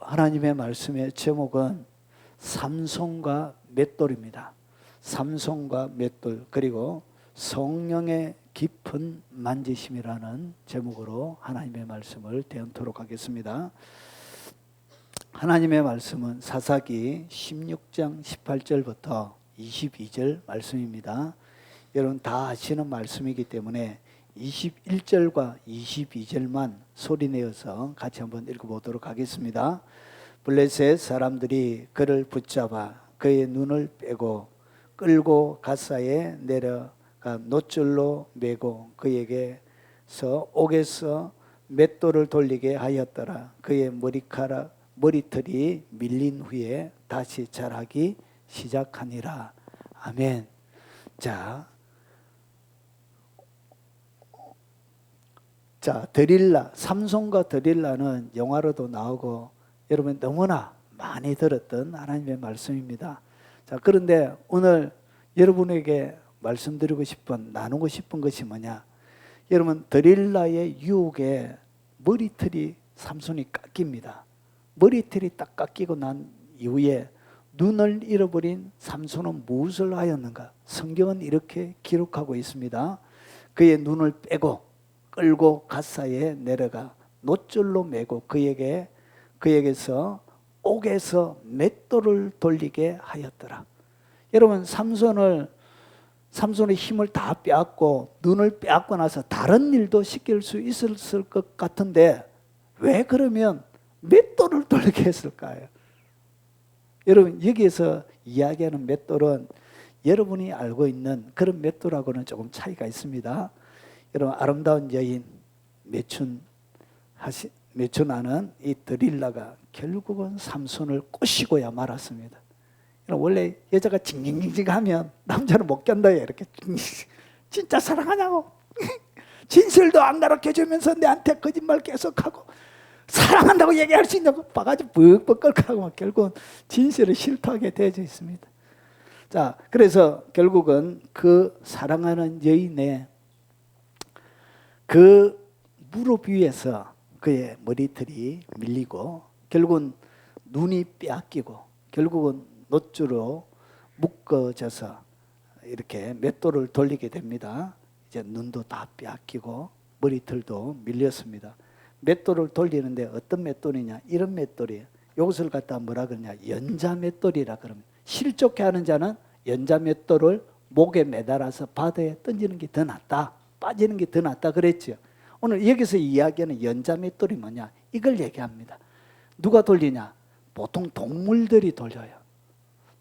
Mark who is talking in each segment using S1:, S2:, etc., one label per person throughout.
S1: 하나님의 말씀의 제목은 삼손과 맷돌입니다. 삼손과 맷돌, 그리고 성령의 깊은 만지심이라는 제목으로 하나님의 말씀을 대언토록 하겠습니다. 하나님의 말씀은 사사기 16장 18절부터 22절 말씀입니다. 여러분 다 아시는 말씀이기 때문에 21절과 22절만 소리내어서 같이 한번 읽어보도록 하겠습니다. 블레셋 사람들이 그를 붙잡아 그의 눈을 빼고 끌고 가사에 내려가 놋줄로 매고 그에게서 옥에서 맷돌을 돌리게 하였더라. 그의 머리털이 밀린 후에 다시 자라기 시작하니라. 아멘. 드릴라, 삼손과 드릴라는 영화로도 나오고 여러분 너무나 많이 들었던 하나님의 말씀입니다. 그런데 오늘 여러분에게 말씀드리고 싶은, 나누고 싶은 것이 뭐냐? 여러분, 드릴라의 유혹에 머리털이 삼손이 깎입니다. 머리털이 딱 깎이고 난 이후에 눈을 잃어버린 삼손은 무엇을 하였는가? 성경은 이렇게 기록하고 있습니다. 그의 눈을 빼고 끌고 갓사에 내려가 놋줄로 매고 그에게서 옥에서 맷돌을 돌리게 하였더라. 여러분, 삼손의 힘을 다 빼앗고 눈을 빼앗고 나서 다른 일도 시킬 수 있었을 것 같은데 왜 그러면 맷돌을 돌리게 했을까요? 여러분, 여기에서 이야기하는 맷돌은 여러분이 알고 있는 그런 맷돌하고는 조금 차이가 있습니다. 여러분, 아름다운 여인 매춘하는 이 드릴라가 결국은 삼손을 꼬시고야 말았습니다. 원래 여자가 징징징징하면 남자는 못 견뎌요. 이렇게 진짜 사랑하냐고 진실도 안 가르쳐주면서 내한테 거짓말 계속하고 사랑한다고 얘기할 수 있냐고 바가지 뻑뻑 끓고 결국은 진실을 실토하게 되어져 있습니다. 그래서 결국은 그 사랑하는 여인의 그 무릎 위에서 그의 머리털이 밀리고 결국은 눈이 빼앗기고 결국은 놋줄로 묶어져서 이렇게 맷돌을 돌리게 됩니다. 이제 눈도 다 빼앗기고 머리털도 밀렸습니다. 맷돌을 돌리는데 어떤 맷돌이냐? 이런 맷돌이에요. 이것을 갖다 뭐라 그러냐? 연자 맷돌이라 그럽니다. 실족해 하는 자는 연자 맷돌을 목에 매달아서 바다에 던지는 게 더 낫다. 빠지는 게 더 낫다 그랬죠. 오늘 여기서 이야기하는 연자 맷돌이 뭐냐? 이걸 얘기합니다. 누가 돌리냐? 보통 동물들이 돌려요.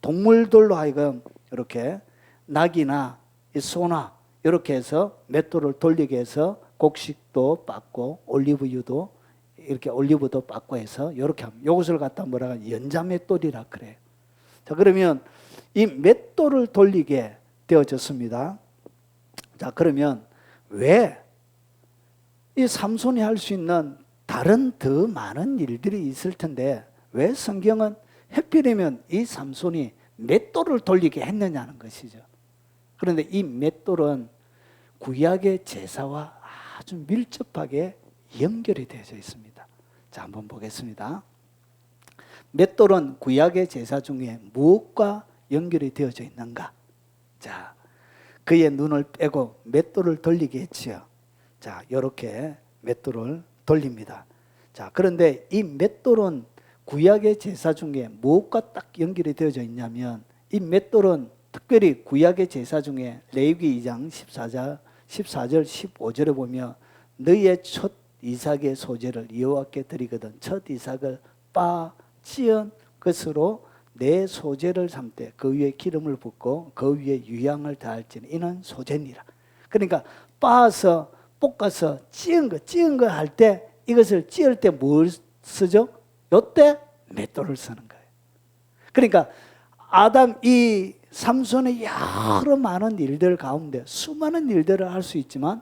S1: 동물들로 하여금 이렇게 낙이나 소나 이렇게 해서 맷돌을 돌리게 해서 곡식도 빻고 올리브유도 이렇게 올리브도 빻고 해서 이렇게 하면 이것을 갖다 뭐라 하냐? 연자 맷돌이라 그래요. 그러면 이 맷돌을 돌리게 되어졌습니다. 그러면 왜 이 삼손이 할 수 있는 다른 더 많은 일들이 있을 텐데 왜 성경은 하필이면 이 삼손이 맷돌을 돌리게 했느냐는 것이죠. 그런데 이 맷돌은 구약의 제사와 아주 밀접하게 연결이 되어져 있습니다. 한번 보겠습니다. 맷돌은 구약의 제사 중에 무엇과 연결이 되어져 있는가? 그의 눈을 빼고 맷돌을 돌리게 했지요. 이렇게 맷돌을 돌립니다. 그런데 이 맷돌은 구약의 제사 중에 무엇과 딱 연결이 되어져 있냐면 이 맷돌은 특별히 구약의 제사 중에 레위기 2장 14절 15절에 보면 너희의 첫 이삭의 소재를 여호와께 드리거든 첫 이삭을 빻은 것으로 내 소재를 삼되 그 위에 기름을 붓고 그 위에 유향을 더할지니 이는 소재니라. 그러니까 빻아서 볶아서 찌은 거 할 때 이것을 찌을 때 뭘 쓰죠? 요때 맷돌을 쓰는 거예요. 그러니까 이 삼손의 여러 많은 일들 가운데 수많은 일들을 할 수 있지만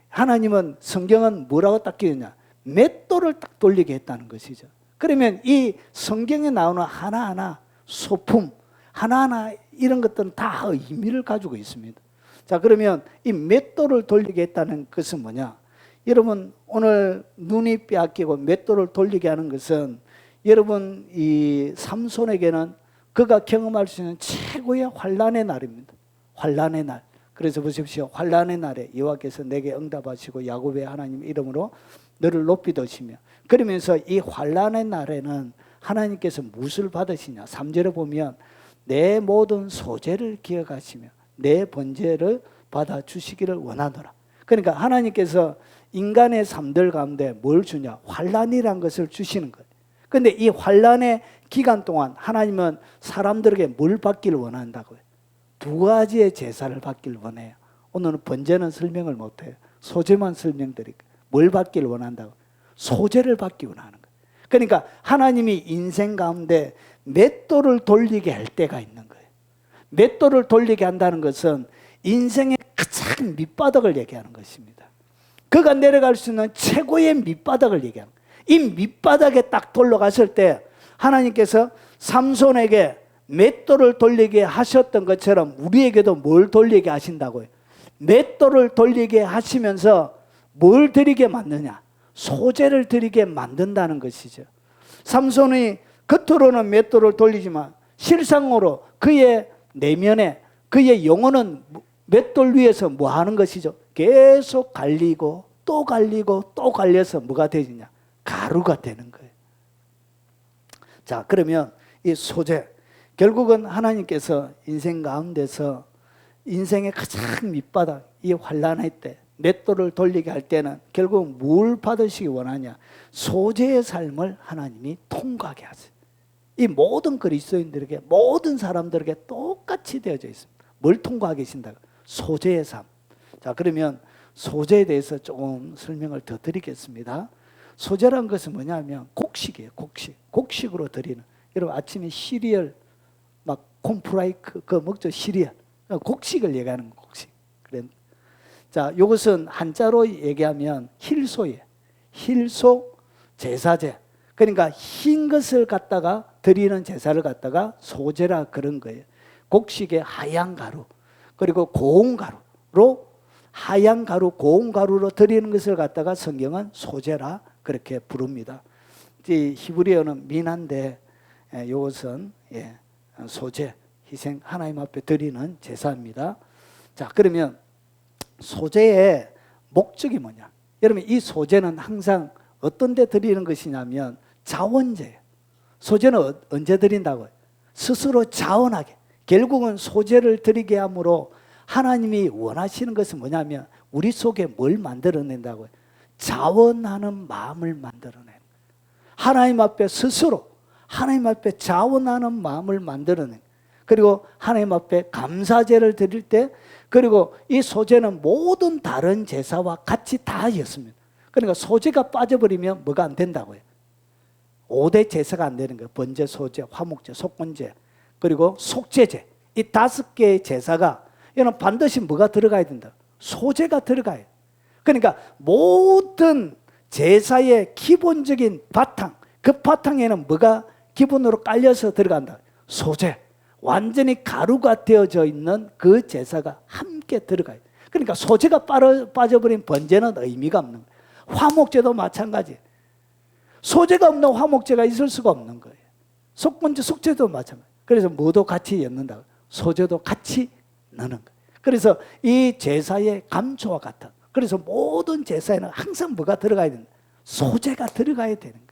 S1: 하나님은 성경은 뭐라고 딱 기억했냐? 맷돌을 딱 돌리게 했다는 것이죠. 그러면 이 성경에 나오는 하나하나 소품 하나하나 이런 것들은 다 의미를 가지고 있습니다. 그러면 이 맷돌을 돌리게 했다는 것은 뭐냐? 여러분 오늘 눈이 빼앗기고 맷돌을 돌리게 하는 것은 여러분 이 삼손에게는 그가 경험할 수 있는 최고의 환난의 날입니다. 환난의 날. 그래서 보십시오. 환난의 날에 여호와께서 내게 응답하시고 야곱의 하나님 이름으로 너를 높이 드시며, 그러면서 이 환난의 날에는 하나님께서 무엇을 받으시냐? 3절에 보면 내 모든 소재를 기억하시며 내 번제를 받아 주시기를 원하노라. 그러니까 하나님께서 인간의 삶들 가운데 뭘 주냐? 환난이란 것을 주시는 거예요. 그런데 이 환난의 기간 동안 하나님은 사람들에게 뭘 받기를 원한다고요? 두 가지의 제사를 받기를 원해요. 오늘은 번제는 설명을 못해요. 소제만 설명드릴게요. 뭘 받기를 원한다고? 소제를 받기 원하는 거예요. 그러니까 하나님이 인생 가운데 맷돌을 돌리게 할 때가 있는 거예요. 맷돌을 돌리게 한다는 것은 인생의 가장 밑바닥을 얘기하는 것입니다. 그가 내려갈 수 있는 최고의 밑바닥을 얘기하는 거예요. 이 밑바닥에 딱 돌아갔을 때 하나님께서 삼손에게 맷돌을 돌리게 하셨던 것처럼 우리에게도 뭘 돌리게 하신다고요? 맷돌을 돌리게 하시면서 뭘 드리게 만드냐? 소재를 드리게 만든다는 것이죠. 삼손이 겉으로는 맷돌을 돌리지만 실상으로 그의 내면에, 그의 영혼은 맷돌 위에서 뭐 하는 것이죠? 계속 갈리고 또 갈리고 또 갈려서 뭐가 되느냐? 가루가 되는 거예요. 자, 그러면 이 소재, 결국은 하나님께서 인생 가운데서 인생의 가장 밑바닥, 이 환난할 때 맷돌을 돌리게 할 때는 결국 뭘 받으시기 원하냐? 소재의 삶을 하나님이 통과하게 하세요. 이 모든 그리스도인들에게, 모든 사람들에게 똑같이 되어져 있습니다. 뭘 통과하게 하신다고? 소재의 삶. 자, 그러면 소재에 대해서 조금 설명을 더 드리겠습니다. 소재란 것은 뭐냐면 곡식이에요. 곡식으로 드리는. 여러분 아침에 시리얼 막 콘프라이 그거 먹죠. 시리얼. 곡식을 얘기하는 곡식. 그래. 자, 이것은 한자로 얘기하면 힐소예요. 힐소 제사제. 그러니까 흰 것을 갖다가 드리는 제사를 갖다가 소제라 그런 거예요. 곡식의 하얀 가루, 그리고 고운 가루로, 하얀 가루, 고운 가루로 드리는 것을 갖다가 성경은 소제라 그렇게 부릅니다. 히브리어는 민한데 이것은 소제, 희생, 하나님 앞에 드리는 제사입니다. 자, 그러면 소제의 목적이 뭐냐? 여러분 이 소제는 항상 어떤 데 드리는 것이냐면 자원제예요. 소제는 언제 드린다고요? 스스로 자원하게. 결국은 소제를 드리게 함으로 하나님이 원하시는 것은 뭐냐면 우리 속에 뭘 만들어낸다고요? 자원하는 마음을 만들어내는 거예요. 하나님 앞에 스스로 하나님 앞에 자원하는 마음을 만들어내는 거예요. 그리고 하나님 앞에 감사제를 드릴 때, 그리고 이 소제는 모든 다른 제사와 같이 다였습니다. 그러니까 소제가 빠져버리면 뭐가 안 된다고요? 5대 제사가 안 되는 거예요. 번제, 소제, 화목제, 속건제, 그리고 속제제. 이 5개의 제사가 이는 반드시 뭐가 들어가야 된다? 소제가 들어가요. 그러니까 모든 제사의 기본적인 바탕, 그 바탕에는 뭐가 기본으로 깔려서 들어간다? 소제. 완전히 가루가 되어져 있는 그 제사가 함께 들어가요. 그러니까 소제가 빠져버린 번제는 의미가 없는 거예요. 화목제도 마찬가지. 소제가 없는 화목제가 있을 수가 없는 거예요. 속건제, 속제도 마찬가지. 그래서 뭐도 같이 엮는다. 소제도 같이 넣는 거예요. 그래서 이 제사의 감초와 같은. 그래서 모든 제사에는 항상 뭐가 들어가야 된다? 소제가 들어가야 되는 거예요.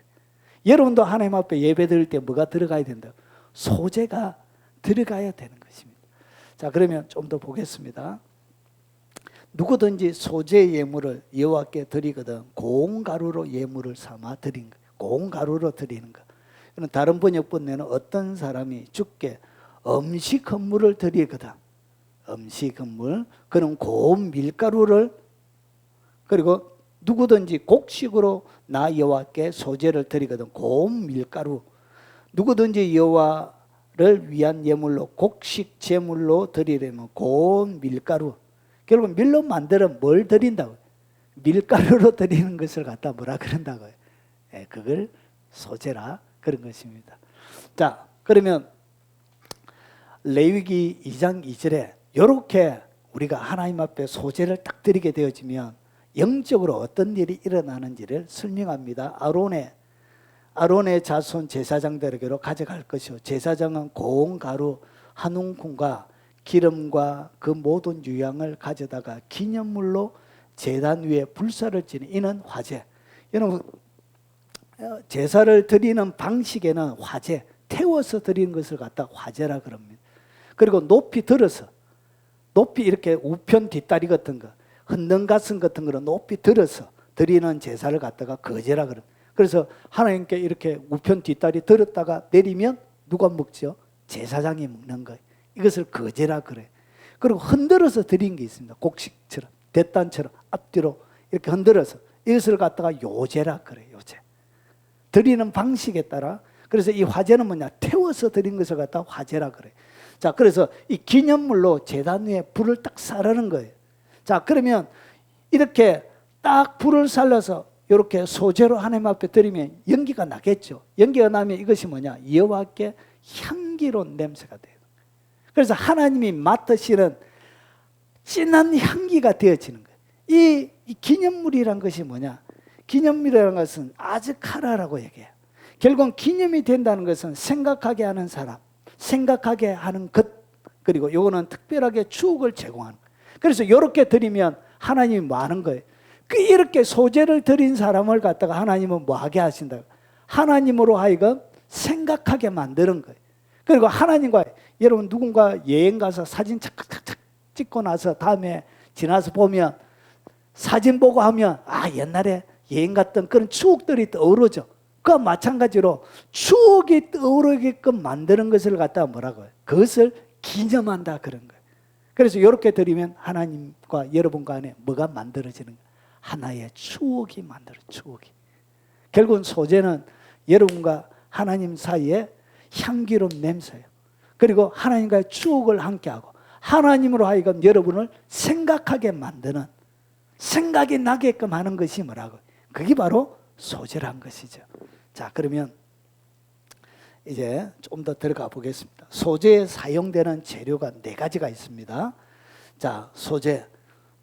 S1: 여러분도 하나님 앞에 예배 드릴 때 뭐가 들어가야 된다? 소제가 들어가야 되는 것입니다. 자, 그러면 좀 더 보겠습니다. 누구든지 소제 예물을 여호와께 드리거든 고운 가루로 예물을 삼아 드린 거. 고운 가루로 드리는 거. 다른 번역본에는 어떤 사람이 주께 음식 헌물을 드리거든. 음식 헌물, 그런 고운 밀가루를, 그리고 누구든지 곡식으로 나 여호와께 소제를 드리거든 고운 밀가루. 누구든지 여호와를 위한 예물로 곡식 제물로 드리려면 고운 밀가루. 결국 밀로 만들어 뭘 드린다고요? 밀가루로 드리는 것을 갖다 뭐라 그런다고요? 그걸 소제라 그런 것입니다. 자, 그러면 레위기 2장 2절에 이렇게 우리가 하나님 앞에 소제를 딱 드리게 되어지면 영적으로 어떤 일이 일어나는지를 설명합니다. 아론의 자손 제사장들에게로 가져갈 것이요 제사장은 고운 가루 한 움큼과 기름과 그 모든 유향을 가져다가 기념물로 제단 위에 불사를 지니 이는 화제. 여러분 제사를 드리는 방식에는 화제, 태워서 드리는 것을 갖다 화제라 그럽니다. 그리고 높이 들어서, 높이 이렇게 우편 뒷다리 같은 거, 흔든 가슴 같은 거를 높이 들어서 드리는 제사를 갖다가 거제라 그럽니다. 그래서 하나님께 이렇게 우편 뒷다리 들었다가 내리면 누가 먹죠? 제사장이 먹는 거예요. 이것을 거제라 그래요. 그리고 흔들어서 드린 게 있습니다. 곡식처럼, 대단처럼 앞뒤로 이렇게 흔들어서 이것을 갖다가 요제라 그래요. 요제. 드리는 방식에 따라. 그래서 이 화제는 뭐냐? 태워서 드린 것을 갖다가 화제라 그래요. 자, 그래서 이 기념물로 제단 위에 불을 딱 사르는 거예요. 자, 그러면 이렇게 딱 불을 살려서 이렇게 소재로 하나님 앞에 드리면 연기가 나겠죠. 연기가 나면 이것이 뭐냐? 여호와께 향기로운 냄새가 돼요. 그래서 하나님이 맡으시는 진한 향기가 되어지는 거예요. 이 기념물이란 것이 뭐냐? 기념물이라는 것은 아즈카라라고 얘기해요. 결국 기념이 된다는 것은 생각하게 하는 사람, 생각하게 하는 것, 그리고 요거는 특별하게 추억을 제공하는 거예요. 그래서 이렇게 드리면 하나님이 뭐 하는 거예요? 이렇게 소재를 드린 사람을 갖다가 하나님은 뭐 하게 하신다? 하나님으로 하여금 생각하게 만드는 거예요. 그리고 하나님과 여러분 누군가 여행 가서 사진 착착착 찍고 나서 다음에 지나서 보면 사진 보고 하면 아 옛날에 여행 갔던 그런 추억들이 떠오르죠. 그와 마찬가지로 추억이 떠오르게끔 만드는 것을 갖다가 뭐라고 해요? 그것을 기념한다 그런 거예요. 그래서 이렇게 드리면 하나님과 여러분 간에 뭐가 만들어지는 거예요? 하나의 추억이 만들어요. 추억이. 결국은 소재는 여러분과 하나님 사이에 향기로운 냄새예요. 그리고 하나님과의 추억을 함께하고 하나님으로 하여금 여러분을 생각하게 만드는, 생각이 나게끔 하는 것이 뭐라고? 그게 바로 소재란 것이죠. 자, 그러면 이제 좀 더 들어가 보겠습니다. 소재에 사용되는 재료가 4가지가 있습니다. 자, 소재.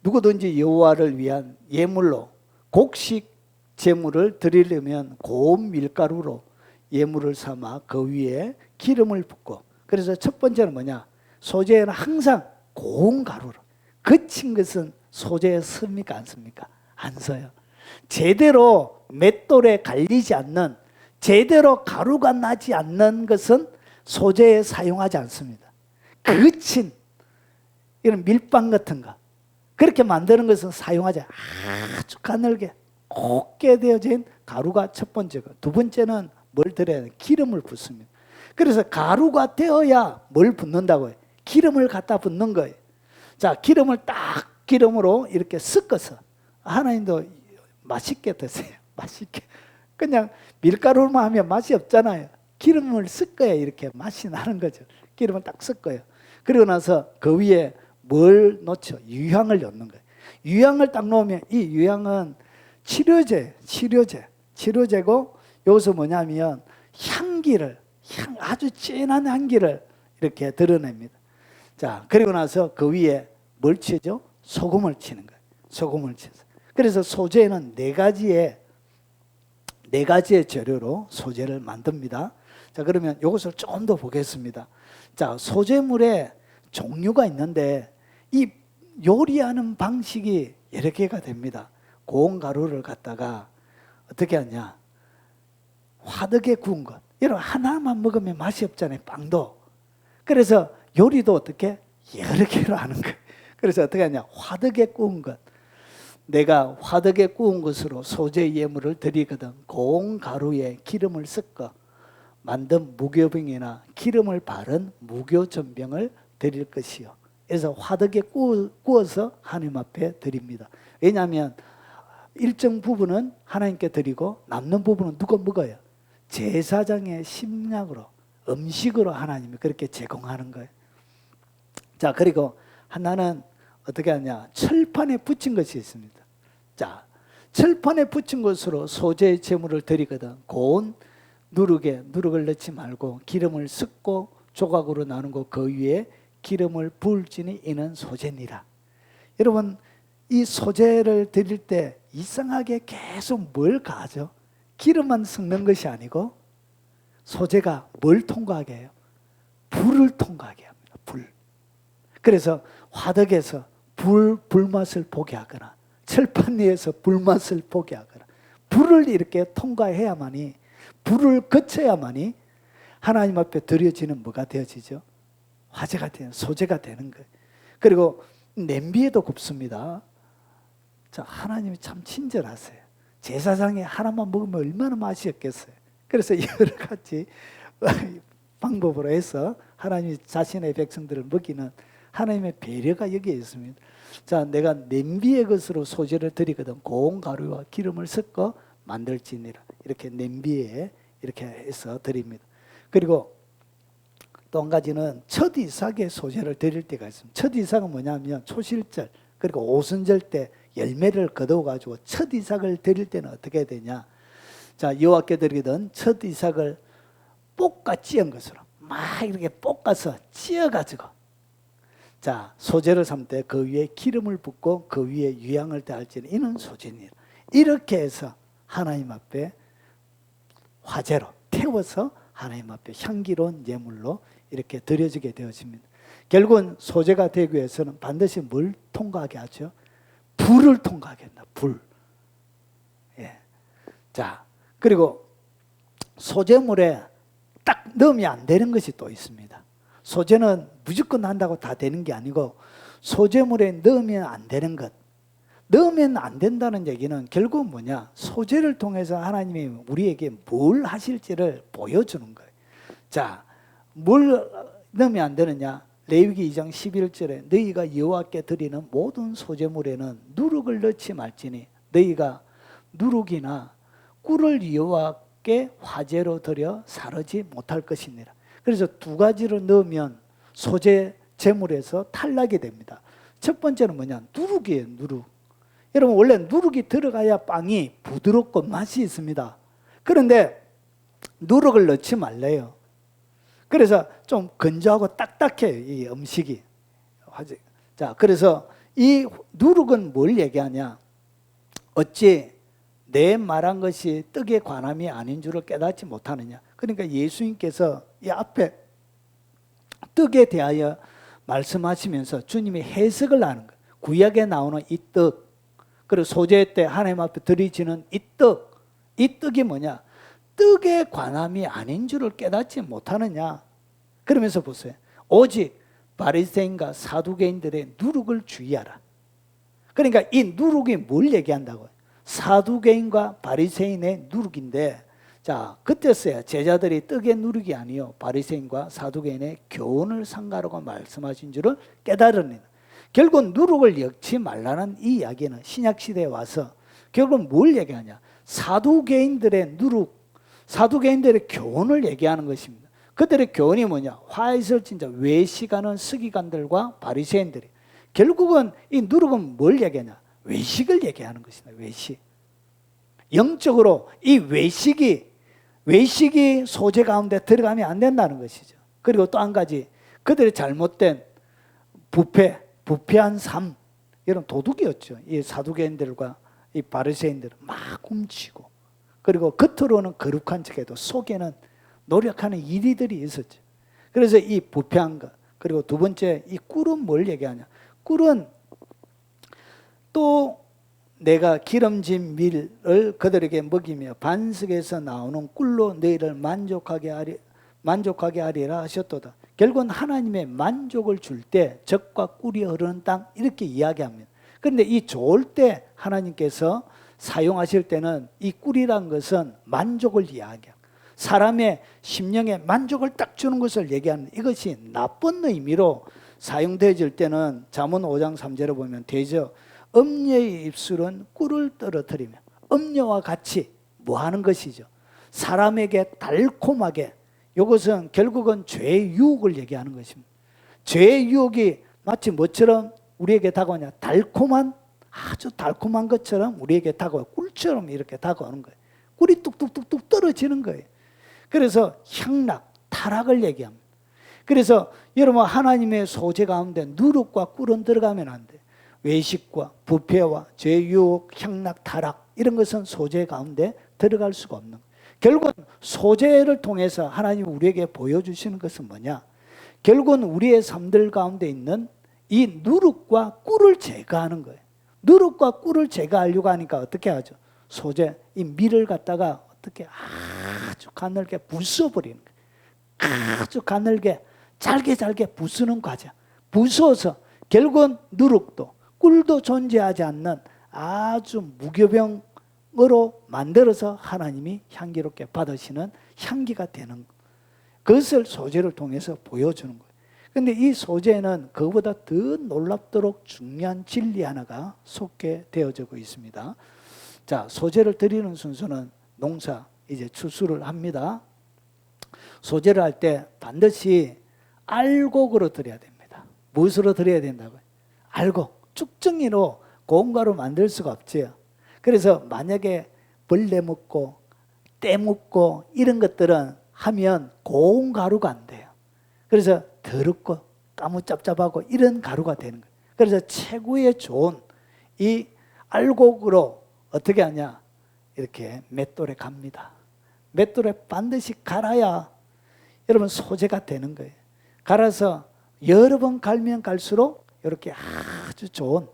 S1: 누구든지 여호와를 위한 예물로 곡식 제물을 드리려면 고운 밀가루로 예물을 삼아 그 위에 기름을 붓고, 그래서 첫 번째는 뭐냐? 소재에는 항상 고운 가루로. 거친 것은 소재에 씁니까? 안 씁니까? 안 써요. 제대로 맷돌에 갈리지 않는, 제대로 가루가 나지 않는 것은 소재에 사용하지 않습니다. 거친 이런 밀빵 같은 거, 그렇게 만드는 것은 사용하지 않아요. 아주 가늘게 곱게 되어진 가루가 첫 번째고, 두 번째는 뭘 드려야 돼요? 기름을 붓습니다. 그래서 가루가 되어야 뭘 붓는다고 해요? 기름을 갖다 붓는 거예요. 자, 기름을 딱 기름으로 이렇게 섞어서, 하나님도 맛있게 드세요. 맛있게. 그냥 밀가루만 하면 맛이 없잖아요. 기름을 섞어야 이렇게 맛이 나는 거죠. 기름을 딱 섞어요. 그리고 나서 그 위에 뭘 넣죠? 유향을 넣는 거예요. 유향을 딱 넣으면 이 유향은 치료제고 여기서 뭐냐면 향기를, 아주 진한 향기를 이렇게 드러냅니다. 자, 그리고 나서 그 위에 뭘 치죠? 소금을 치는 거예요. 소금을 쳐서. 그래서 소재는 4가지의 재료로 소재를 만듭니다. 자, 그러면 이것을 좀 더 보겠습니다. 자, 소재물에 종류가 있는데 이 요리하는 방식이 여러 개가 됩니다. 고운 가루를 갖다가 어떻게 하냐? 화덕에 구운 것. 여러분 하나만 먹으면 맛이 없잖아요. 빵도. 그래서 요리도 어떻게? 여러 개로 하는 거예요. 그래서 어떻게 하냐? 화덕에 구운 것. 내가 화덕에 구운 것으로 소재 예물을 드리거든 고운 가루에 기름을 섞어 만든 무교병이나 기름을 바른 무교전병을 드릴 것이요. 그래서 화덕에 구워서 하나님 앞에 드립니다. 왜냐하면 일정 부분은 하나님께 드리고 남는 부분은 누가 먹어요? 제사장의 심약으로, 음식으로 하나님이 그렇게 제공하는 거예요. 자, 그리고 하나는 어떻게 하냐? 철판에 붙인 것이 있습니다. 자, 철판에 붙인 것으로 소재의 제물을 드리거든 고운 누룩을 넣지 말고 기름을 섞고 조각으로 나누고 그 위에 기름을 부을지니 이는 소재니라. 여러분 이 소재를 드릴 때 이상하게 계속 뭘 가하죠? 기름만 섞는 것이 아니고 소재가 뭘 통과하게 해요? 불을 통과하게 합니다. 불. 그래서 화덕에서 불맛을 보게 하거나 철판 위에서 불맛을 보게 하거나 불을 이렇게 통과해야만이, 불을 거쳐야만이 하나님 앞에 드려지는 뭐가 되어지죠? 화제가 되는, 소재가 되는 거예요. 그리고 냄비에도 굽습니다. 자, 하나님이 참 친절하세요. 제사장에 하나만 먹으면 얼마나 맛이 없겠어요. 그래서 여러 가지 방법으로 해서 하나님이 자신의 백성들을 먹이는 하나님의 배려가 여기에 있습니다. 자, 내가 냄비의 것으로 소재를 드리거든 고운 가루와 기름을 섞어 만들지니라. 이렇게 냄비에 이렇게 해서 드립니다. 그리고 또 한 가지는 첫 이삭의 소재를 드릴 때가 있습니다. 첫 이삭은 뭐냐면 초실절 그리고 오순절 때 열매를 거두어 가지고 첫 이삭을 드릴 때는 어떻게 되냐? 자, 여호와께 드리던 첫 이삭을 볶아 찌은 것으로 막 이렇게 볶아서 찌어 가지고 자, 소재를 삼을 때 그 위에 기름을 붓고 그 위에 유향을 더할지니 이는 소재니라. 이렇게 해서 하나님 앞에 화제로 태워서 하나님 앞에 향기로운 예물로 이렇게 드려지게 되어집니다. 결국은 소재가 되기 위해서는 반드시 뭘 통과하게 하죠? 불을 통과하게 한다. 불. 예. 자, 그리고 소재물에 딱 넣으면 안 되는 것이 또 있습니다. 소재는 무조건 한다고 다 되는 게 아니고 소재물에 넣으면 안 되는 것. 넣으면 안 된다는 얘기는 결국은 뭐냐? 소재를 통해서 하나님이 우리에게 뭘 하실지를 보여주는 거예요. 자, 뭘 넣으면 안 되느냐? 레위기 2장 11절에 너희가 여호와께 드리는 모든 소재물에는 누룩을 넣지 말지니 너희가 누룩이나 꿀을 여호와께 화제로 드려 사르지 못할 것이니라. 그래서 두 가지를 넣으면 소재 제물에서 탈락이 됩니다. 첫 번째는 뭐냐? 누룩이에요. 누룩. 여러분 원래 누룩이 들어가야 빵이 부드럽고 맛이 있습니다. 그런데 누룩을 넣지 말래요. 그래서 좀 건조하고 딱딱해요. 이 음식이. 자, 그래서 이 누룩은 뭘 얘기하냐? 어찌 내 말한 것이 떡의 관함이 아닌 줄을 깨닫지 못하느냐? 그러니까 예수님께서 이 앞에 떡에 대하여 말씀하시면서 주님이 해석을 하는 거예요. 구약에 나오는 이 떡, 그리고 소재 때 하나님 앞에 드리지는 이 떡, 이 떡이 뭐냐? 떡의 관함이 아닌 줄을 깨닫지 못하느냐? 그러면서 보세요. 오직 바리새인과 사두개인들의 누룩을 주의하라. 그러니까 이 누룩이 뭘 얘기한다고요? 사두개인과 바리새인의 누룩인데, 자, 그때서야 제자들이 떡의 누룩이 아니요 바리새인과 사두개인의 교훈을 삼가라고 말씀하신 줄을 깨달으니, 결국 누룩을 엮지 말라는 이 이야기는 신약시대에 와서 결국 뭘 얘기하냐? 사두개인들의 누룩, 사두개인들의 교훈을 얘기하는 것입니다. 그들의 교훈이 뭐냐? 화에서 진짜 외식하는 서기관들과 바리새인들이. 결국은 이 누룩은 뭘 얘기하냐? 외식을 얘기하는 것이다. 외식. 영적으로 이 외식이 소재 가운데 들어가면 안 된다는 것이죠. 그리고 또 한 가지, 그들의 잘못된 부패한 삶, 이런 도둑이었죠. 이 사두개인들과 이 바리새인들은 막 훔치고, 그리고 겉으로는 거룩한 척해도 속에는 노력하는 이리들이 있었죠. 그래서 이 부패한 것, 그리고 두 번째 이 꿀은 뭘 얘기하냐? 꿀은 또 내가 기름진 밀을 그들에게 먹이며 반석에서 나오는 꿀로 너희를 만족하게 하리라 하셨도다. 결국은 하나님의 만족을 줄 때 젖과 꿀이 흐르는 땅, 이렇게 이야기합니다. 그런데 이 좋을 때 하나님께서 사용하실 때는 이 꿀이란 것은 만족을 이야기합니다. 사람의 심령에 만족을 딱 주는 것을 얘기하는, 이것이 나쁜 의미로 사용되어질 때는 잠언 5장 3절에 보면 되죠. 음녀의 입술은 꿀을 떨어뜨리며, 음녀와 같이 뭐 하는 것이죠? 사람에게 달콤하게, 이것은 결국은 죄의 유혹을 얘기하는 것입니다. 죄의 유혹이 마치 뭐처럼 우리에게 다가오냐? 달콤한, 아주 달콤한 것처럼 우리에게 다가와요. 꿀처럼 이렇게 다가오는 거예요. 꿀이 뚝뚝뚝뚝 떨어지는 거예요. 그래서 향락, 타락을 얘기합니다. 그래서 여러분 하나님의 소재 가운데 누룩과 꿀은 들어가면 안 돼요. 외식과 부패와 죄의 유혹, 향락, 타락, 이런 것은 소재 가운데 들어갈 수가 없는 거예요. 결국은 소재를 통해서 하나님 우리에게 보여주시는 것은 뭐냐? 결국은 우리의 삶들 가운데 있는 이 누룩과 꿀을 제거하는 거예요. 누룩과 꿀을 제거하려고 하니까 어떻게 하죠? 소재, 이 밀을 갖다가 어떻게 아주 가늘게 부숴버리는 거예요. 아주 가늘게 잘게 부수는 과정. 부숴서 결국은 누룩도 꿀도 존재하지 않는 아주 무교병으로 만들어서 하나님이 향기롭게 받으시는 향기가 되는 그것을 소재를 통해서 보여주는 거예요. 그런데 이 소재는 그보다 더 놀랍도록 중요한 진리 하나가 속해되어지고 있습니다. 자, 소재를 드리는 순서는 농사 이제 추수를 합니다. 소재를 할 때 반드시 알곡으로 드려야 됩니다. 무엇으로 드려야 된다고요? 알곡. 쭉정이로 고운가루 만들 수가 없지요. 그래서 만약에 벌레 묻고 때 묻고 이런 것들은 하면 고운 가루가 안 돼요. 그래서 더럽고 까무잡잡하고 이런 가루가 되는 거예요. 그래서 최고의 좋은 이 알곡으로 어떻게 하냐? 이렇게 맷돌에 갑니다. 맷돌에 반드시 갈아야 여러분 소재가 되는 거예요. 갈아서 여러 번 갈면 갈수록 이렇게 아주 좋은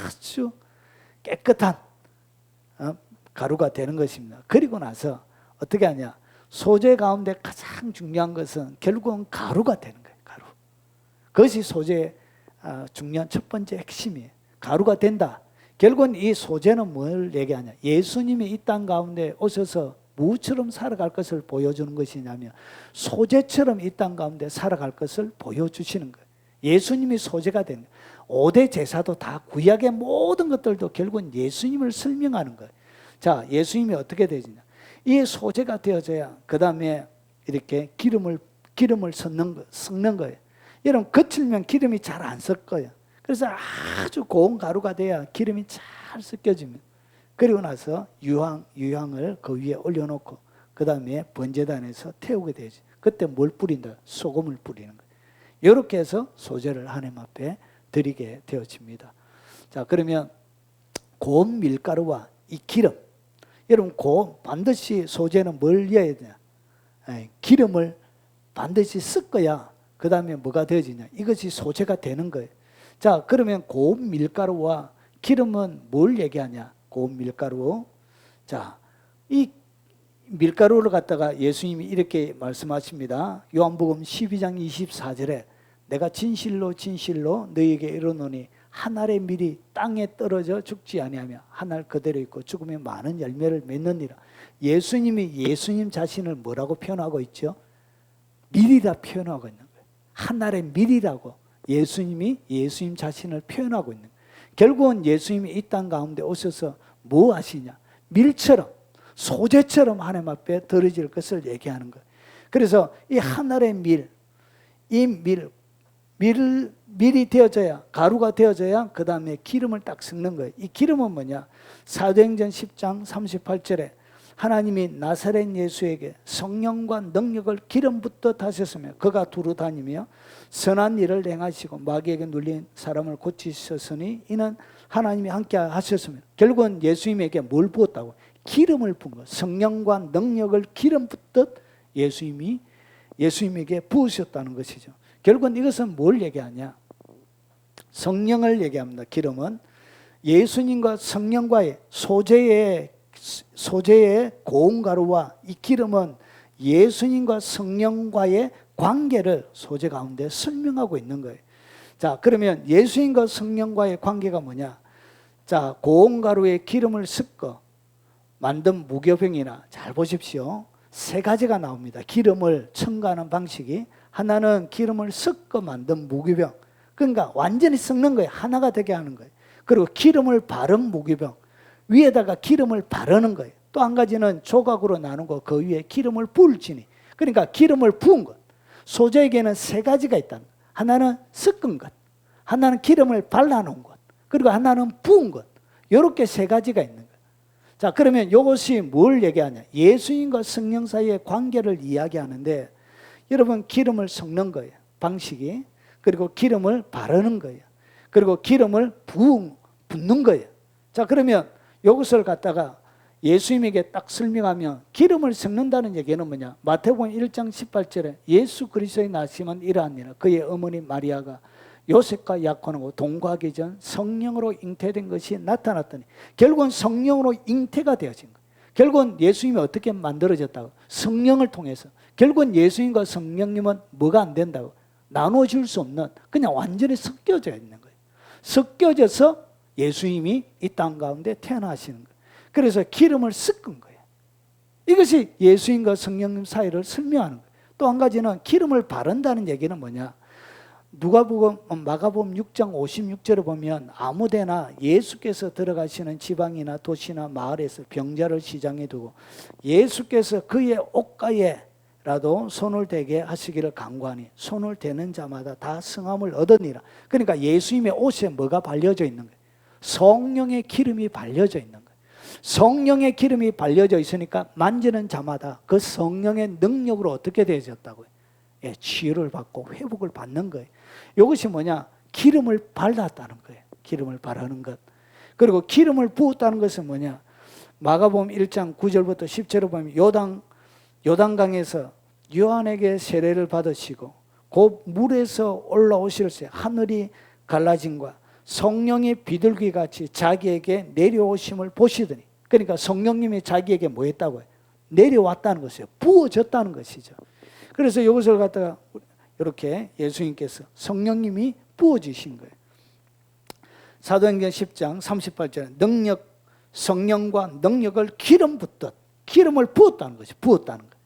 S1: 아주 깨끗한 가루가 되는 것입니다. 그리고 나서 어떻게 하냐? 소재 가운데 가장 중요한 것은 결국은 가루가 되는 거예요. 가루. 그것이 소재의 중요한 첫 번째 핵심이에요. 가루가 된다. 결국은 이 소재는 뭘 얘기하냐? 예수님이 이 땅 가운데 오셔서 무처럼 살아갈 것을 보여주는 것이냐면 소재처럼 이 땅 가운데 살아갈 것을 보여주시는 거예요. 예수님이 소재가 된 거예요. 5대 제사도 다 구약의 모든 것들도 결국은 예수님을 설명하는 거예요. 자, 예수님이 어떻게 되느냐? 이 소재가 되어져야 그 다음에 이렇게 기름을 섞는 거예요. 여러분 거칠면 기름이 잘 안 섞어요. 그래서 아주 고운 가루가 돼야 기름이 잘 섞여집니다. 그리고 나서 유향을 그 위에 올려놓고 그 다음에 번제단에서 태우게 되지. 그때 뭘 뿌린다? 소금을 뿌리는 거예요. 이렇게 해서 소재를 하나님 앞에 드리게 되어집니다. 자, 그러면 고운 밀가루와 이 기름, 여러분 반드시 소재는 뭘 넣어야 되냐? 기름을 반드시 섞어야 그 다음에 뭐가 되어지냐? 이것이 소재가 되는 거예요. 자, 그러면 고운 밀가루와 기름은 뭘 얘기하냐? 고운 밀가루. 자, 이 밀가루를 갖다가 예수님이 이렇게 말씀하십니다. 요한복음 12장 24절에 내가 진실로 너희에게 이르노니 한 알의 밀이 땅에 떨어져 죽지 아니하며 한 알 그대로 있고 죽으면 많은 열매를 맺느니라. 예수님이 예수님 자신을 뭐라고 표현하고 있죠? 밀이라 표현하고 있는 거예요. 한 알의 밀이라고 예수님이 예수님 자신을 표현하고 있는 거예요. 결국은 예수님이 이 땅 가운데 오셔서 뭐 하시냐? 밀처럼 소재처럼 하나님 앞에 드려질 것을 얘기하는 거예요. 그래서 이 한 알의 밀, 이 밀이 되어져야, 가루가 되어져야 그 다음에 기름을 딱 섞는 거예요. 이 기름은 뭐냐? 사도행전 10장 38절에 하나님이 나사렛 예수에게 성령과 능력을 기름 붓듯 하셨으며 그가 두루 다니며 선한 일을 행하시고 마귀에게 눌린 사람을 고치셨으니 이는 하나님이 함께 하셨으며, 결국은 예수님에게 뭘 부었다고? 기름을 부은 거. 성령과 능력을 기름 붓듯 예수님에게 부으셨다는 것이죠. 결국은 이것은 뭘 얘기하냐? 성령을 얘기합니다. 기름은 예수님과 성령과의 소재의 고운 가루와 이 기름은 예수님과 성령과의 관계를 소재 가운데 설명하고 있는 거예요. 자, 그러면 예수님과 성령과의 관계가 뭐냐? 자, 고운 가루에 기름을 섞어 만든 무교병이나, 잘 보십시오. 세 가지가 나옵니다. 기름을 첨가하는 방식이. 하나는 기름을 섞어 만든 무교병. 그러니까 완전히 섞는 거예요. 하나가 되게 하는 거예요. 그리고 기름을 바른 무교병. 위에다가 기름을 바르는 거예요. 또 한 가지는 조각으로 나누고 그 위에 기름을 부을지니. 그러니까 기름을 부은 것. 소재에게는 세 가지가 있다. 하나는 섞은 것, 하나는 기름을 발라놓은 것, 그리고 하나는 부은 것. 이렇게 세 가지가 있는 거예요. 자, 그러면 이것이 뭘 얘기하냐? 예수님과 성령 사이의 관계를 이야기하는데, 여러분 기름을 섞는 거예요. 방식이. 그리고 기름을 바르는 거예요. 그리고 기름을 붓는 거예요. 자, 그러면 이것을 갖다가 예수님에게 딱 설명하면 기름을 섞는다는 얘기는 뭐냐? 마태복음 1장 18절에 예수 그리스도의 나심은 이러하니라. 그의 어머니 마리아가 요셉과 약혼하고 동거하기 전 성령으로 잉태된 것이 나타났더니, 결국은 성령으로 잉태가 되어진 거예요. 결국은 예수님이 어떻게 만들어졌다고? 성령을 통해서. 결국은 예수님과 성령님은 뭐가 안 된다고? 나눠줄 수 없는, 그냥 완전히 섞여져 있는 거예요. 섞여져서 예수님이 이 땅 가운데 태어나시는 거예요. 그래서 기름을 섞은 거예요. 이것이 예수님과 성령님 사이를 설명하는 거예요. 또 한 가지는 기름을 바른다는 얘기는 뭐냐? 마가복음 6장 56절에 보면 아무데나 예수께서 들어가시는 지방이나 도시나 마을에서 병자를 시장에 두고 예수께서 그의 옷가에라도 손을 대게 하시기를 간구하니 손을 대는 자마다 다 성함을 얻으니라. 그러니까 예수님의 옷에 뭐가 발려져 있는 거예요? 성령의 기름이 발려져 있는 거예요. 성령의 기름이 발려져 있으니까 만지는 자마다 그 성령의 능력으로 어떻게 되어졌다고요? 예, 치유를 받고 회복을 받는 거예요. 이것이 뭐냐? 기름을 발랐다는 거예요. 기름을 바르는 것. 그리고 기름을 부었다는 것은 뭐냐? 마가복음 1장 9절부터 10절을 보면 요단강에서 요한에게 세례를 받으시고 곧 물에서 올라오실 때 하늘이 갈라짐과 성령의 비둘기같이 자기에게 내려오심을 보시더니, 그러니까 성령님이 자기에게 뭐 했다고요? 내려왔다는 것이에요. 부어졌다는 것이죠. 그래서 이것을 갖다가 이렇게 예수님께서 성령님이 부어주신 거예요. 사도행전 10장 38절에 성령과 능력을 기름 붓듯 기름을 부었다는 것이 부었다는 거예요.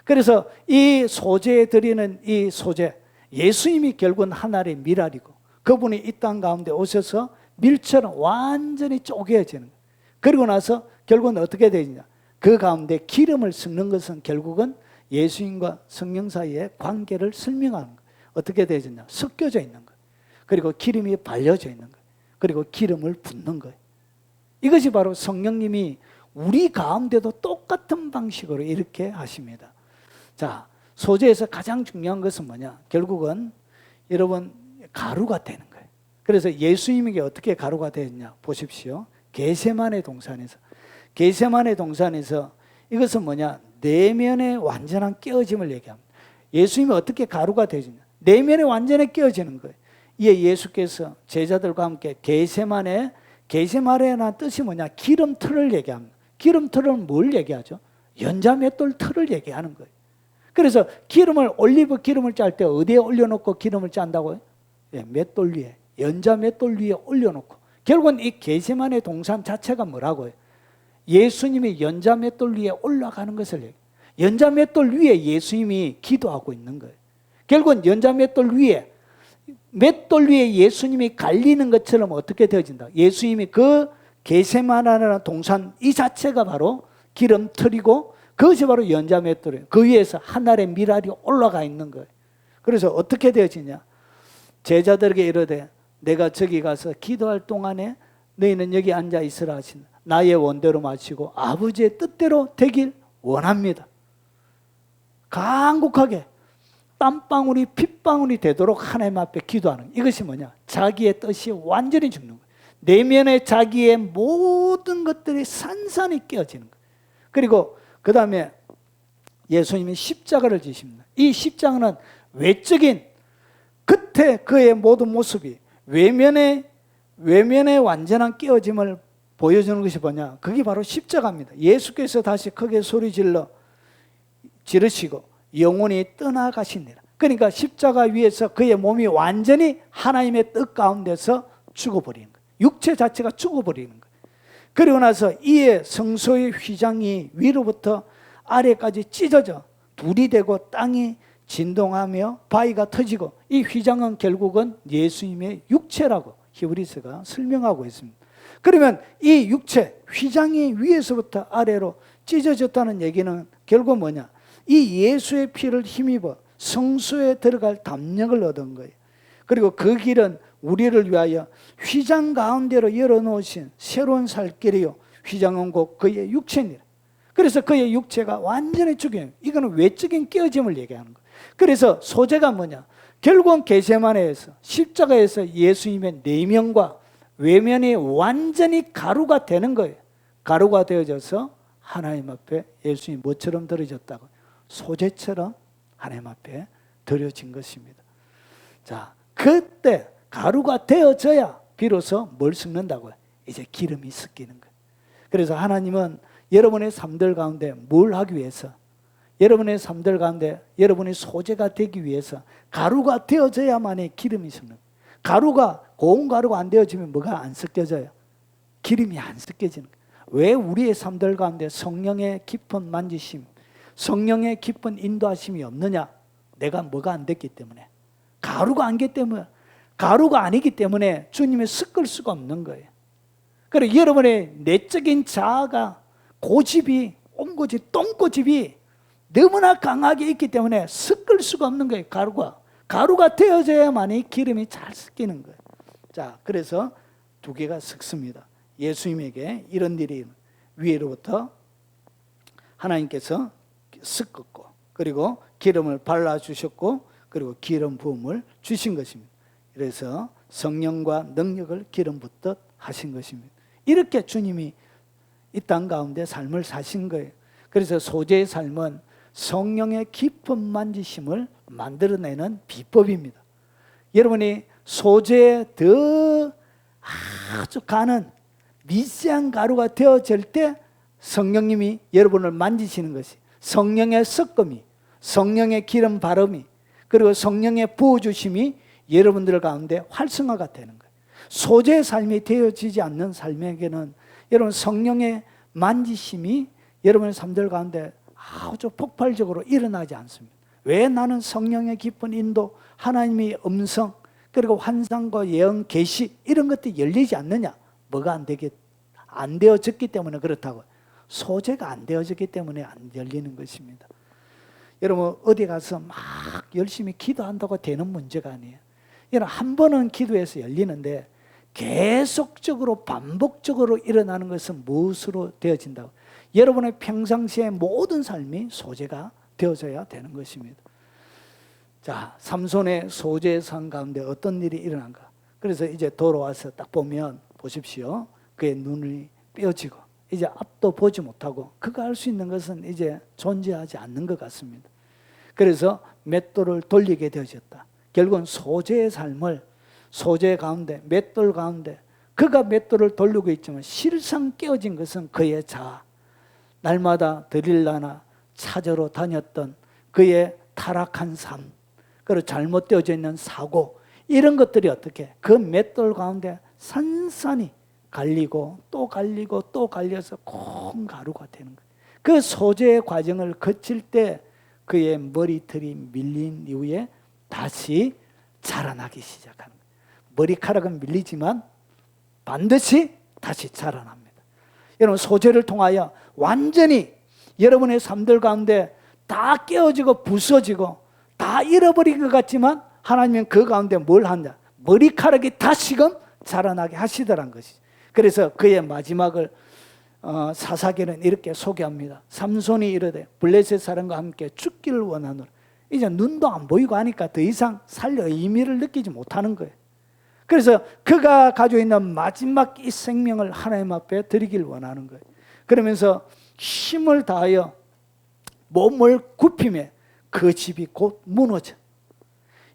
S1: 그래서 이 소재에 드리는 이 소재, 예수님이 결국은 하나의 미랄이고 그분이 이 땅 가운데 오셔서 밀처럼 완전히 쪼개어지는 거예요. 그리고 나서 결국은 어떻게 되느냐? 그 가운데 기름을 섞는 것은 결국은 예수님과 성령 사이의 관계를 설명하는 거예요. 어떻게 되느냐? 섞여져 있는 거예요. 그리고 기름이 발려져 있는 거예요. 그리고 기름을 붓는 거예요. 이것이 바로 성령님이 우리 가운데도 똑같은 방식으로 이렇게 하십니다. 자, 소재에서 가장 중요한 것은 뭐냐? 결국은 여러분 가루가 되는 거예요. 그래서 예수님에게 어떻게 가루가 되었냐? 보십시오. 겟세마네 동산에서 이것은 뭐냐? 내면의 완전한 깨어짐을 얘기합니다. 예수님이 어떻게 가루가 되느냐? 내면에 완전히 깨어지는 거예요. 이에 예수께서 제자들과 함께 겟세마네라는 뜻이 뭐냐? 기름틀을 얘기합니다. 기름틀은 뭘 얘기하죠? 연자맷돌 틀을 얘기하는 거예요. 그래서 올리브 기름을 짤 때 어디에 올려놓고 기름을 짠다고요? 예, 맷돌 위에, 연자맷돌 위에 올려놓고. 결국은 이 겟세마네 동산 자체가 뭐라고요? 예수님이 연자맷돌 위에 올라가는 것을 얘기해요. 연자맷돌 위에 예수님이 기도하고 있는 거예요. 결국은 연자맷돌 위에, 맷돌 위에 예수님이 갈리는 것처럼 어떻게 되어진다? 예수님이 그 겟세마네라는 동산 이 자체가 바로 기름틀이고 그것이 바로 연자맷돌이에요. 그 위에서 하늘의 미랄이 올라가 있는 거예요. 그래서 어떻게 되어지냐? 제자들에게 이르되 내가 저기 가서 기도할 동안에 너희는 여기 앉아 있으라 하신다. 나의 원대로 마치고 아버지의 뜻대로 되길 원합니다. 간곡하게 땀방울이 핏방울이 되도록 하나님 앞에 기도하는, 이것이 뭐냐? 자기의 뜻이 완전히 죽는 거예요. 내면에 자기의 모든 것들이 산산이 깨어지는 거예요. 그리고 그 다음에 예수님이 십자가를 지십니다. 이 십자가는 외적인 겉에 그의 모든 모습이 외면의 완전한 깨어짐을 보여주는 것이 뭐냐? 그게 바로 십자가입니다. 예수께서 다시 크게 소리 지르시고 영혼이 떠나가시니라. 그러니까 십자가 위에서 그의 몸이 완전히 하나님의 뜻 가운데서 죽어버리는 거예요. 육체 자체가 죽어버리는 거예요. 그리고 나서 이에 성소의 휘장이 위로부터 아래까지 찢어져 둘이 되고 땅이 진동하며 바위가 터지고, 이 휘장은 결국은 예수님의 육체라고 히브리서가 설명하고 있습니다. 그러면 이 육체, 휘장이 위에서부터 아래로 찢어졌다는 얘기는 결국 뭐냐? 이 예수의 피를 힘입어 성소에 들어갈 담력을 얻은 거예요. 그리고 그 길은 우리를 위하여 휘장 가운데로 열어놓으신 새로운 살길이요, 휘장은 곧 그의 육체니라. 그래서 그의 육체가 완전히 죽여요. 이거는 외적인 깨어짐을 얘기하는 거예요. 그래서 소재가 뭐냐? 결국은 겟세마네에서 십자가에서 예수님의 내면과 외면이 완전히 가루가 되는 거예요. 가루가 되어져서 하나님 앞에 예수님이 뭐처럼 드려졌다고? 소재처럼 하나님 앞에 드려진 것입니다. 자, 그때 가루가 되어져야 비로소 뭘 섞는다고요? 이제 기름이 섞이는 거예요. 그래서 하나님은 여러분의 삶들 가운데 뭘 하기 위해서, 여러분의 삶들 가운데 여러분의 소재가 되기 위해서 가루가 되어져야만이 기름이 섞는 거예요. 가루가, 고운 가루가 안 되어지면 뭐가 안 섞여져요? 기름이 안 섞여지는 거예요. 왜 우리의 삶들 가운데 성령의 깊은 만지심, 성령의 깊은 인도하심이 없느냐? 내가 뭐가 안 됐기 때문에, 가루가 아니기 때문에, 가루가 아니기 때문에 주님이 섞을 수가 없는 거예요. 그리고 여러분의 내적인 자아가, 고집이, 옹고집, 똥고집이 너무나 강하게 있기 때문에 섞을 수가 없는 거예요. 가루가 되어져야만이 기름이 잘 섞이는 거예요. 자, 그래서 두 개가 섞습니다. 예수님에게 이런 일이 위로부터 하나님께서 섞었고, 그리고 기름을 발라주셨고, 그리고 기름 부음을 주신 것입니다. 그래서 성령과 능력을 기름 붓듯 하신 것입니다. 이렇게 주님이 이 땅 가운데 삶을 사신 거예요. 그래서 소재의 삶은 성령의 깊은 만지심을 만들어내는 비법입니다. 여러분이 소재에 더 아주 가는 미세한 가루가 되어질 때 성령님이 여러분을 만지시는 것이, 성령의 섞음이, 성령의 기름 바름이, 그리고 성령의 부어주심이 여러분들 가운데 활성화가 되는 거예요. 소재의 삶이 되어지지 않는 삶에게는 여러분 성령의 만지심이 여러분의 삶들 가운데 아주 폭발적으로 일어나지 않습니다. 왜 나는 성령의 깊은 인도, 하나님의 음성, 그리고 환상과 예언, 계시 이런 것들이 열리지 않느냐? 뭐가 안 되어졌기 때문에 그렇다고. 소재가 안 되어졌기 때문에 안 열리는 것입니다. 여러분 어디 가서 막 열심히 기도한다고 되는 문제가 아니에요. 여러분 한 번은 기도해서 열리는데 계속적으로 반복적으로 일어나는 것은 무엇으로 되어진다고? 여러분의 평상시의 모든 삶이 소재가 되어져야 되는 것입니다. 자, 삼손의 소재의 삶 가운데 어떤 일이 일어난가? 그래서 이제 돌아와서 딱 보면 보십시오. 그의 눈이 뼈지고 이제 앞도 보지 못하고 그가 할 수 있는 것은 이제 존재하지 않는 것 같습니다. 그래서 맷돌을 돌리게 되어졌다. 결국은 소재의 삶을, 소재 가운데, 맷돌 가운데 그가 맷돌을 돌리고 있지만 실상 깨어진 것은 그의 자아, 날마다 드릴라나 찾으러 다녔던 그의 타락한 삶, 그리고 잘못되어져 있는 사고, 이런 것들이 어떻게 그 맷돌 가운데 산산이 갈리고 또 갈리고 또 갈려서 콩가루가 되는 거예요. 그 소재의 과정을 거칠 때 그의 머리털이 밀린 이후에 다시 자라나기 시작하는 거예요. 머리카락은 밀리지만 반드시 다시 자라납니다. 여러분 소재를 통하여 완전히 여러분의 삶들 가운데 다 깨어지고 부서지고 다 잃어버린 것 같지만 하나님은 그 가운데 뭘 한다? 머리카락이 다시금 자라나게 하시더란 것이죠. 그래서 그의 마지막을 사사기는 이렇게 소개합니다. 삼손이 이르되 블레셋 사람과 함께 죽기를 원하노라. 이제 눈도 안 보이고 하니까 더 이상 살 의미를 느끼지 못하는 거예요. 그래서 그가 가지고 있는 마지막 이 생명을 하나님 앞에 드리길 원하는 거예요. 그러면서 힘을 다하여 몸을 굽히며 그 집이 곧 무너져.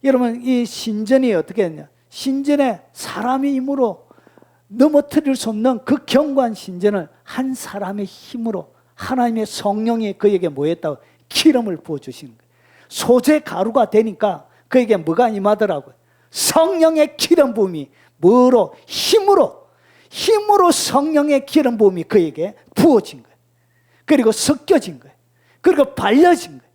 S1: 여러분 이 신전이 어떻게 했냐? 신전에 사람의 힘으로 넘어뜨릴 수 없는 그 견고한 신전을 한 사람의 힘으로 하나님의 성령이 그에게 뭐 했다고? 기름을 부어주시는 거예요. 소재 가루가 되니까 그에게 뭐가 임하더라고요? 성령의 기름 부음이 뭐로? 힘으로 성령의 기름 부음이 그에게 부어진 거예요. 그리고 섞여진 거예요. 그리고 발려진 거예요.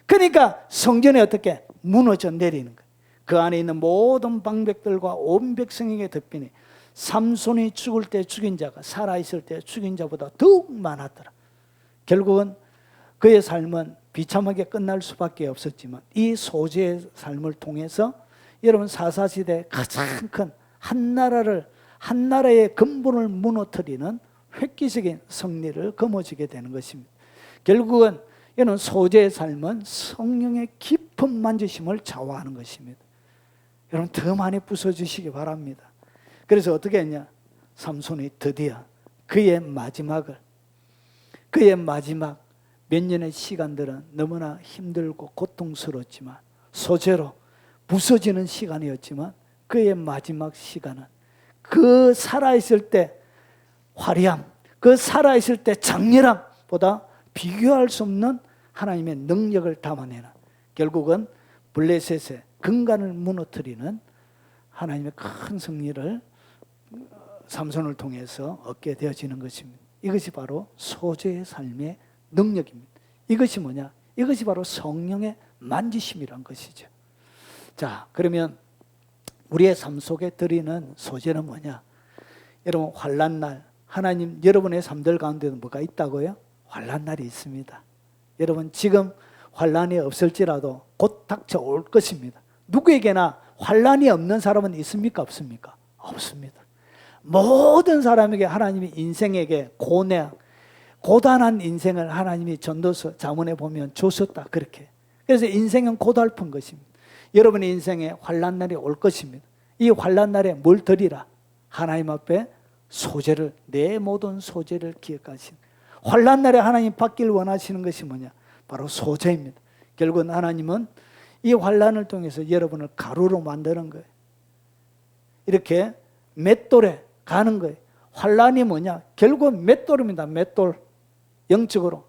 S1: 그러니까 성전에 어떻게? 무너져 내리는 거예요. 그 안에 있는 모든 방백들과 온 백성에게 덮이니 삼손이 죽을 때 죽인 자가 살아있을 때 죽인 자보다 더욱 많았더라. 결국은 그의 삶은 비참하게 끝날 수밖에 없었지만 이 소재의 삶을 통해서 여러분 사사시대 가장 큰 한 나라의 근본을 무너뜨리는 획기적인 승리를 거머쥐게 되는 것입니다. 결국은 이는 소재의 삶은 성령의 깊은 만지심을 좌우하는 것입니다. 여러분 더 많이 부숴주시기 바랍니다. 그래서 어떻게 했냐? 삼손이 드디어 그의 마지막을, 그의 마지막 몇 년의 시간들은 너무나 힘들고 고통스러웠지만, 소재로 부서지는 시간이었지만, 그의 마지막 시간은 그 살아있을 때 화려함, 그 살아있을 때 장렬함보다 비교할 수 없는 하나님의 능력을 담아내는, 결국은 블레셋의 근간을 무너뜨리는 하나님의 큰 승리를 삼손을 통해서 얻게 되어지는 것입니다. 이것이 바로 소재의 삶의 능력입니다. 이것이 뭐냐? 이것이 바로 성령의 만지심이란 것이죠. 자, 그러면 우리의 삶 속에 드리는 소재는 뭐냐? 여러분, 환난날, 하나님 여러분의 삶들 가운데도 뭐가 있다고요? 환난날이 있습니다. 여러분, 지금 환난이 없을지라도 곧 닥쳐올 것입니다. 누구에게나 환난이 없는 사람은 있습니까? 없습니까? 없습니다. 모든 사람에게 하나님이 인생에게 고단한 인생을 하나님이 전도서 자문에 보면 주셨다, 그렇게. 그래서 인생은 고달픈 것입니다. 여러분의 인생에 환난날이 올 것입니다. 이 환난날에 뭘 드리라? 하나님 앞에 소재를, 내 모든 소재를 기억하시는, 환난날에 하나님 받길 원하시는 것이 뭐냐? 바로 소재입니다. 결국은 하나님은 이 환난을 통해서 여러분을 가루로 만드는 거예요. 이렇게 맷돌에 가는 거예요. 환난이 뭐냐? 결국은 맷돌입니다. 맷돌. 영적으로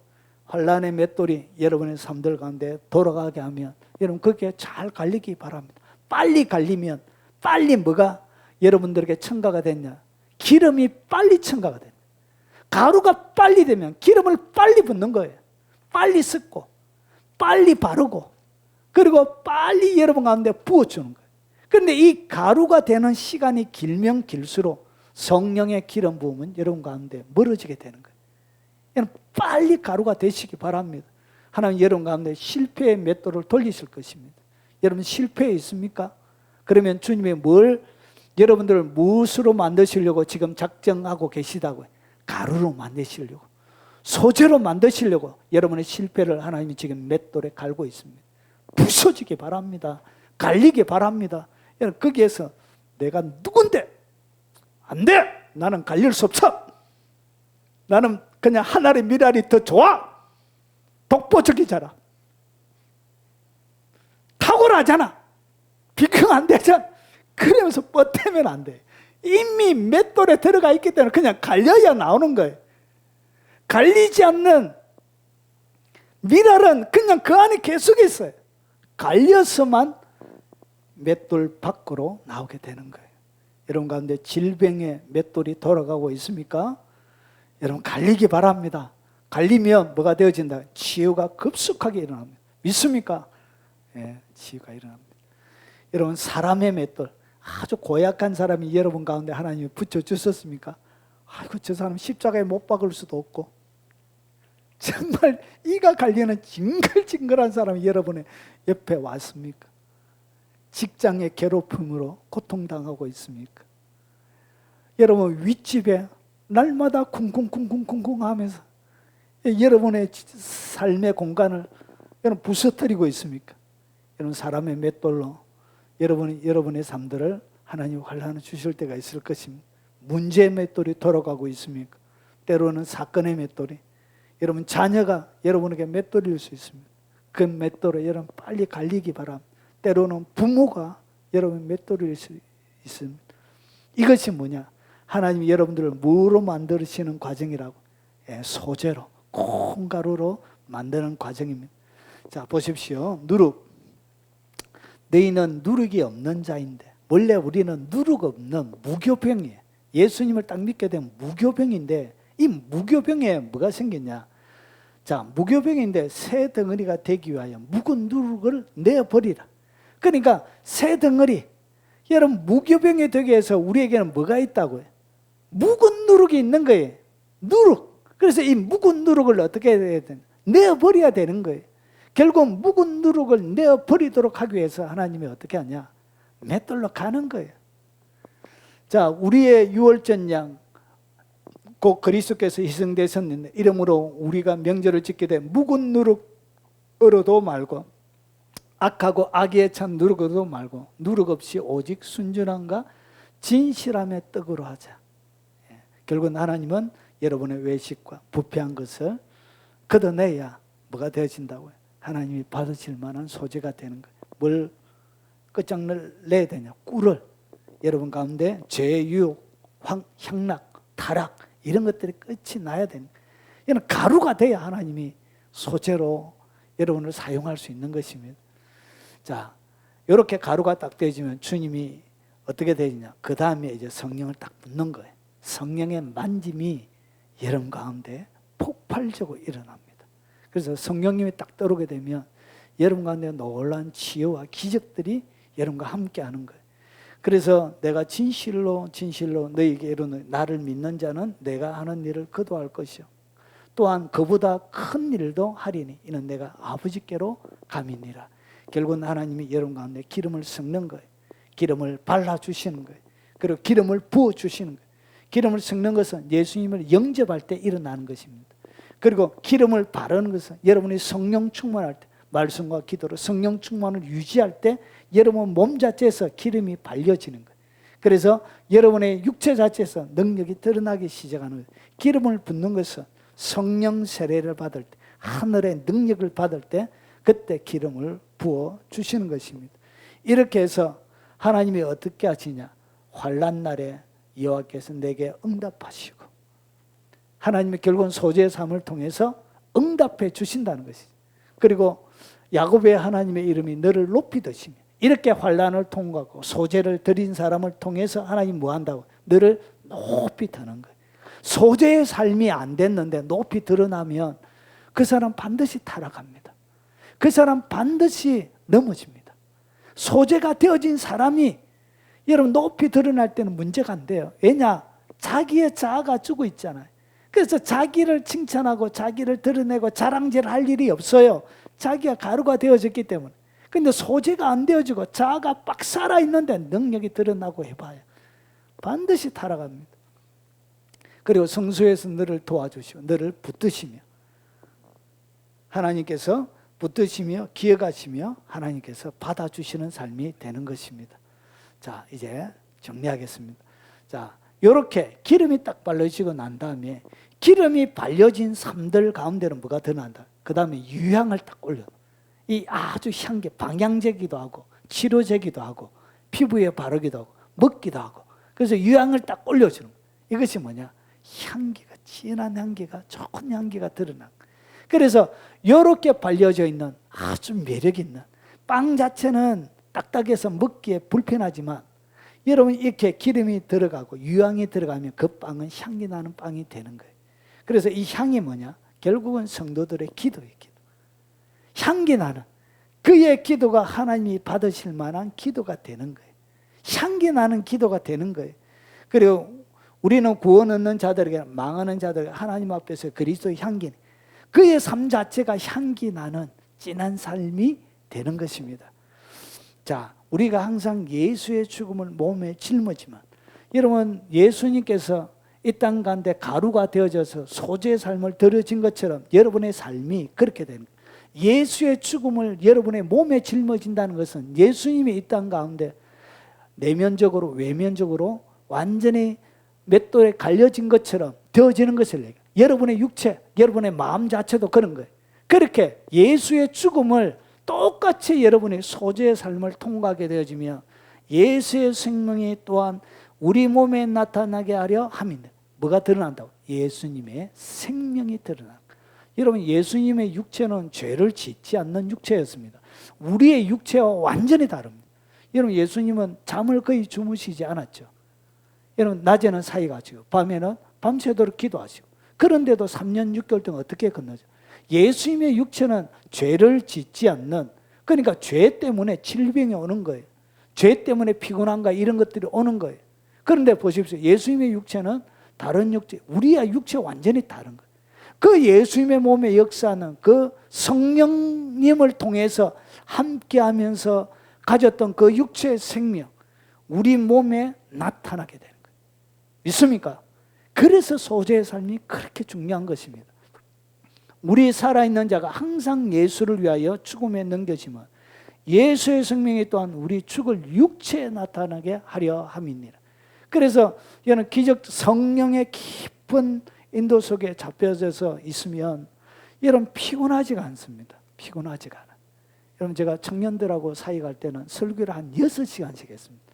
S1: 환난의 맷돌이 여러분의 삶들 가운데 돌아가게 하면 여러분 그렇게 잘 갈리기 바랍니다. 빨리 갈리면 빨리 뭐가 여러분들에게 첨가가 됐냐? 기름이 빨리 첨가가 됩니다. 가루가 빨리 되면 기름을 빨리 붓는 거예요. 빨리 섞고 빨리 바르고 그리고 빨리 여러분 가운데 부어주는 거예요. 그런데 이 가루가 되는 시간이 길면 길수록 성령의 기름 부음은 여러분 가운데 멀어지게 되는 거예요. 여러분 빨리 가루가 되시기 바랍니다. 하나님 여러분 가운데 실패의 맷돌을 돌리실 것입니다. 여러분 실패에 있습니까? 그러면 주님이 뭘 여러분들을 무엇으로 만드시려고 지금 작정하고 계시다고요? 가루로 만드시려고, 소재로 만드시려고 여러분의 실패를 하나님이 지금 맷돌에 갈고 있습니다. 부서지기 바랍니다. 갈리기 바랍니다. 여러분 거기에서 내가 누군데? 안 돼! 나는 갈릴 수 없어! 나는 그냥 하늘의 미랄이 더 좋아! 독보적이잖아. 탁월하잖아. 비교 안 되잖아. 그러면서 뻗대면 안 돼. 이미 맷돌에 들어가 있기 때문에 그냥 갈려야 나오는 거예요. 갈리지 않는 미랄은 그냥 그 안에 계속 있어요. 갈려서만 맷돌 밖으로 나오게 되는 거예요. 여러분 가운데 질병의 맷돌이 돌아가고 있습니까? 여러분 갈리기 바랍니다. 갈리면 뭐가 되어진다? 치유가 급속하게 일어납니다. 믿습니까? 예, 치유가 일어납니다. 여러분 사람의 맷돌, 아주 고약한 사람이 여러분 가운데 하나님이 붙여주셨습니까? 아이고 저 사람 십자가에 못 박을 수도 없고 정말 이가 갈리는 징글징글한 사람이 여러분의 옆에 왔습니까? 직장의 괴롭힘으로 고통당하고 있습니까? 여러분 윗집에 날마다 쿵쿵쿵쿵쿵쿵 하면서 여러분의 삶의 공간을 여러분 부서뜨리고 있습니까? 여러분 사람의 맷돌로 여러분의 삶들을 하나님 환난을 주실 때가 있을 것입니다. 문제의 맷돌이 돌아가고 있습니까? 때로는 사건의 맷돌이, 여러분 자녀가 여러분에게 맷돌일 수 있습니다. 그 맷돌을 여러분 빨리 갈리기 바랍니다. 때로는 부모가 여러분 맷돌일 수 있습니다. 이것이 뭐냐? 하나님이 여러분들을 뭐로 만드시는 과정이라고? 예, 소재로, 콩가루로 만드는 과정입니다. 자, 보십시오. 누룩. 너희는 누룩이 없는 자인데, 원래 우리는 누룩 없는 무교병이에요. 예수님을 딱 믿게 되면 무교병인데, 이 무교병에 뭐가 생겼냐? 자, 무교병인데 새 덩어리가 되기 위하여 묵은 누룩을 내어버리라. 그러니까 새 덩어리, 여러분 무교병이 되기 위해서 우리에게는 뭐가 있다고요? 묵은 누룩이 있는 거예요. 누룩. 그래서 이 묵은 누룩을 어떻게 해야 되나? 내어버려야 되는 거예요. 결국 묵은 누룩을 내어버리도록 하기 위해서 하나님이 어떻게 하냐? 맷돌로 가는 거예요. 자, 우리의 유월절 양, 곧 그리스도께서 희생되셨는데 이러므로 우리가 명절을 짓게 된 묵은 누룩으로도 말고 악하고 악의에 찬 누룩으로도 말고 누룩 없이 오직 순전함과 진실함의 떡으로 하자. 결국은 하나님은 여러분의 외식과 부패한 것을 걷어내야 뭐가 되어진다고요? 하나님이 받으실 만한 소재가 되는 거예요. 뭘 끝장을 내야 되냐? 꿀을. 여러분 가운데 죄, 유혹, 향락, 타락 이런 것들이 끝이 나야 되는 거예요. 이는 가루가 돼야 하나님이 소재로 여러분을 사용할 수 있는 것입니다. 자, 이렇게 가루가 딱 되어지면 주님이 어떻게 되느냐? 그 다음에 이제 성령을 딱 붓는 거예요. 성령의 만짐이 여러분 가운데 폭발적으로 일어납니다. 그래서 성령님이 딱 들어오게 되면 여러분 가운데 놀라운 치유와 기적들이 여러분과 함께 하는 거예요. 그래서 내가 진실로 너희에게 이르노니 나를 믿는 자는 내가 하는 일을 그도 할 것이요 또한 그보다 큰 일도 하리니 이는 내가 아버지께로 감이니라. 결국은 하나님이 여러분 가운데 기름을 섞는 거예요. 기름을 발라주시는 거예요. 그리고 기름을 부어주시는 거예요. 기름을 섞는 것은 예수님을 영접할 때 일어나는 것입니다. 그리고 기름을 바르는 것은 여러분이 성령 충만할 때, 말씀과 기도로 성령 충만을 유지할 때 여러분 몸 자체에서 기름이 발려지는 거예요. 그래서 여러분의 육체 자체에서 능력이 드러나기 시작하는 거예요. 기름을 붓는 것은 성령 세례를 받을 때, 하늘의 능력을 받을 때 그때 기름을 부어 주시는 것입니다. 이렇게 해서 하나님이 어떻게 하시냐? 환난 날에 여호와께서 내게 응답하시고, 하나님이 결국은 소재의 삶을 통해서 응답해 주신다는 것이죠. 그리고 야곱의 하나님의 이름이 너를 높이 드시며, 이렇게 환난을 통과하고 소재를 드린 사람을 통해서 하나님 뭐 한다고? 너를 높이 드는 거예요. 소재의 삶이 안 됐는데 높이 드러나면 그 사람 반드시 타락합니다. 그 사람 반드시 넘어집니다. 소재가 되어진 사람이 여러분 높이 드러날 때는 문제가 안 돼요. 왜냐? 자기의 자아가 죽어 있잖아요. 그래서 자기를 칭찬하고 자기를 드러내고 자랑질을 할 일이 없어요. 자기가 가루가 되어졌기 때문에. 근데 소재가 안 되어지고 자아가 빡 살아있는데 능력이 드러나고 해봐요. 반드시 타락합니다. 그리고 성소에서 너를 도와주시고 너를 붙드시며, 하나님께서 붙드시며 기억하시며 하나님께서 받아주시는 삶이 되는 것입니다. 자, 이제 정리하겠습니다. 자, 이렇게 기름이 딱 발려지고 난 다음에 기름이 발려진 삶들 가운데는 뭐가 드러난다? 그 다음에 유향을 딱 올려. 이 아주 향기, 방향제기도 하고 치료제기도 하고 피부에 바르기도 하고 먹기도 하고, 그래서 유향을 딱 올려주는 거예요. 이것이 뭐냐? 향기가, 진한 향기가, 좋은 향기가 드러나. 그래서 이렇게 발려져 있는 아주 매력 있는 빵 자체는 딱딱해서 먹기에 불편하지만 여러분 이렇게 기름이 들어가고 유향이 들어가면 그 빵은 향기 나는 빵이 되는 거예요. 그래서 이 향이 뭐냐? 결국은 성도들의 기도예요. 기도. 향기 나는 그의 기도가 하나님이 받으실 만한 기도가 되는 거예요. 향기 나는 기도가 되는 거예요. 그리고 우리는 구원 얻는 자들에게, 망하는 자들에게 하나님 앞에서 그리스도의 향기, 그의 삶 자체가 향기 나는 진한 삶이 되는 것입니다. 자, 우리가 항상 예수의 죽음을 몸에 짊어지만, 여러분 예수님께서 이 땅 가운데 가루가 되어져서 소재의 삶을 들여진 것처럼 여러분의 삶이 그렇게 되는 거예요. 예수의 죽음을 여러분의 몸에 짊어진다는 것은 예수님이 이 땅 가운데 내면적으로 외면적으로 완전히 맷돌에 갈려진 것처럼 되어지는 것을 얘기해요. 여러분의 육체, 여러분의 마음 자체도 그런 거예요. 그렇게 예수의 죽음을 똑같이 여러분의 소재의 삶을 통과하게 되어지며 예수의 생명이 또한 우리 몸에 나타나게 하려 함인데, 뭐가 드러난다고? 예수님의 생명이 드러난다. 여러분 예수님의 육체는 죄를 짓지 않는 육체였습니다. 우리의 육체와 완전히 다릅니다. 여러분 예수님은 잠을 거의 주무시지 않았죠. 여러분 낮에는 사이가지고 밤에는 밤새도록 기도하시고, 그런데도 3년 6개월 동안 어떻게 건너죠? 예수님의 육체는 죄를 짓지 않는, 그러니까 죄 때문에 질병이 오는 거예요. 죄 때문에 피곤함과 이런 것들이 오는 거예요. 그런데 보십시오. 예수님의 육체는 다른 육체, 우리의 육체와 완전히 다른 거예요. 그 예수님의 몸에 역사하는 그 성령님을 통해서 함께하면서 가졌던 그 육체의 생명, 우리 몸에 나타나게 되는 거예요. 믿습니까? 그래서 소재의 삶이 그렇게 중요한 것입니다. 우리 살아있는 자가 항상 예수를 위하여 죽음에 넘겨지면 예수의 생명이 또한 우리 죽을 육체에 나타나게 하려 함이니라. 그래서 이는 기적 성령의 깊은 인도 속에 잡혀져서 있으면 여러분 피곤하지가 않습니다. 피곤하지가 않아요. 여러분 제가 청년들하고 사이 갈 때는 설교를 한 6시간씩 했습니다.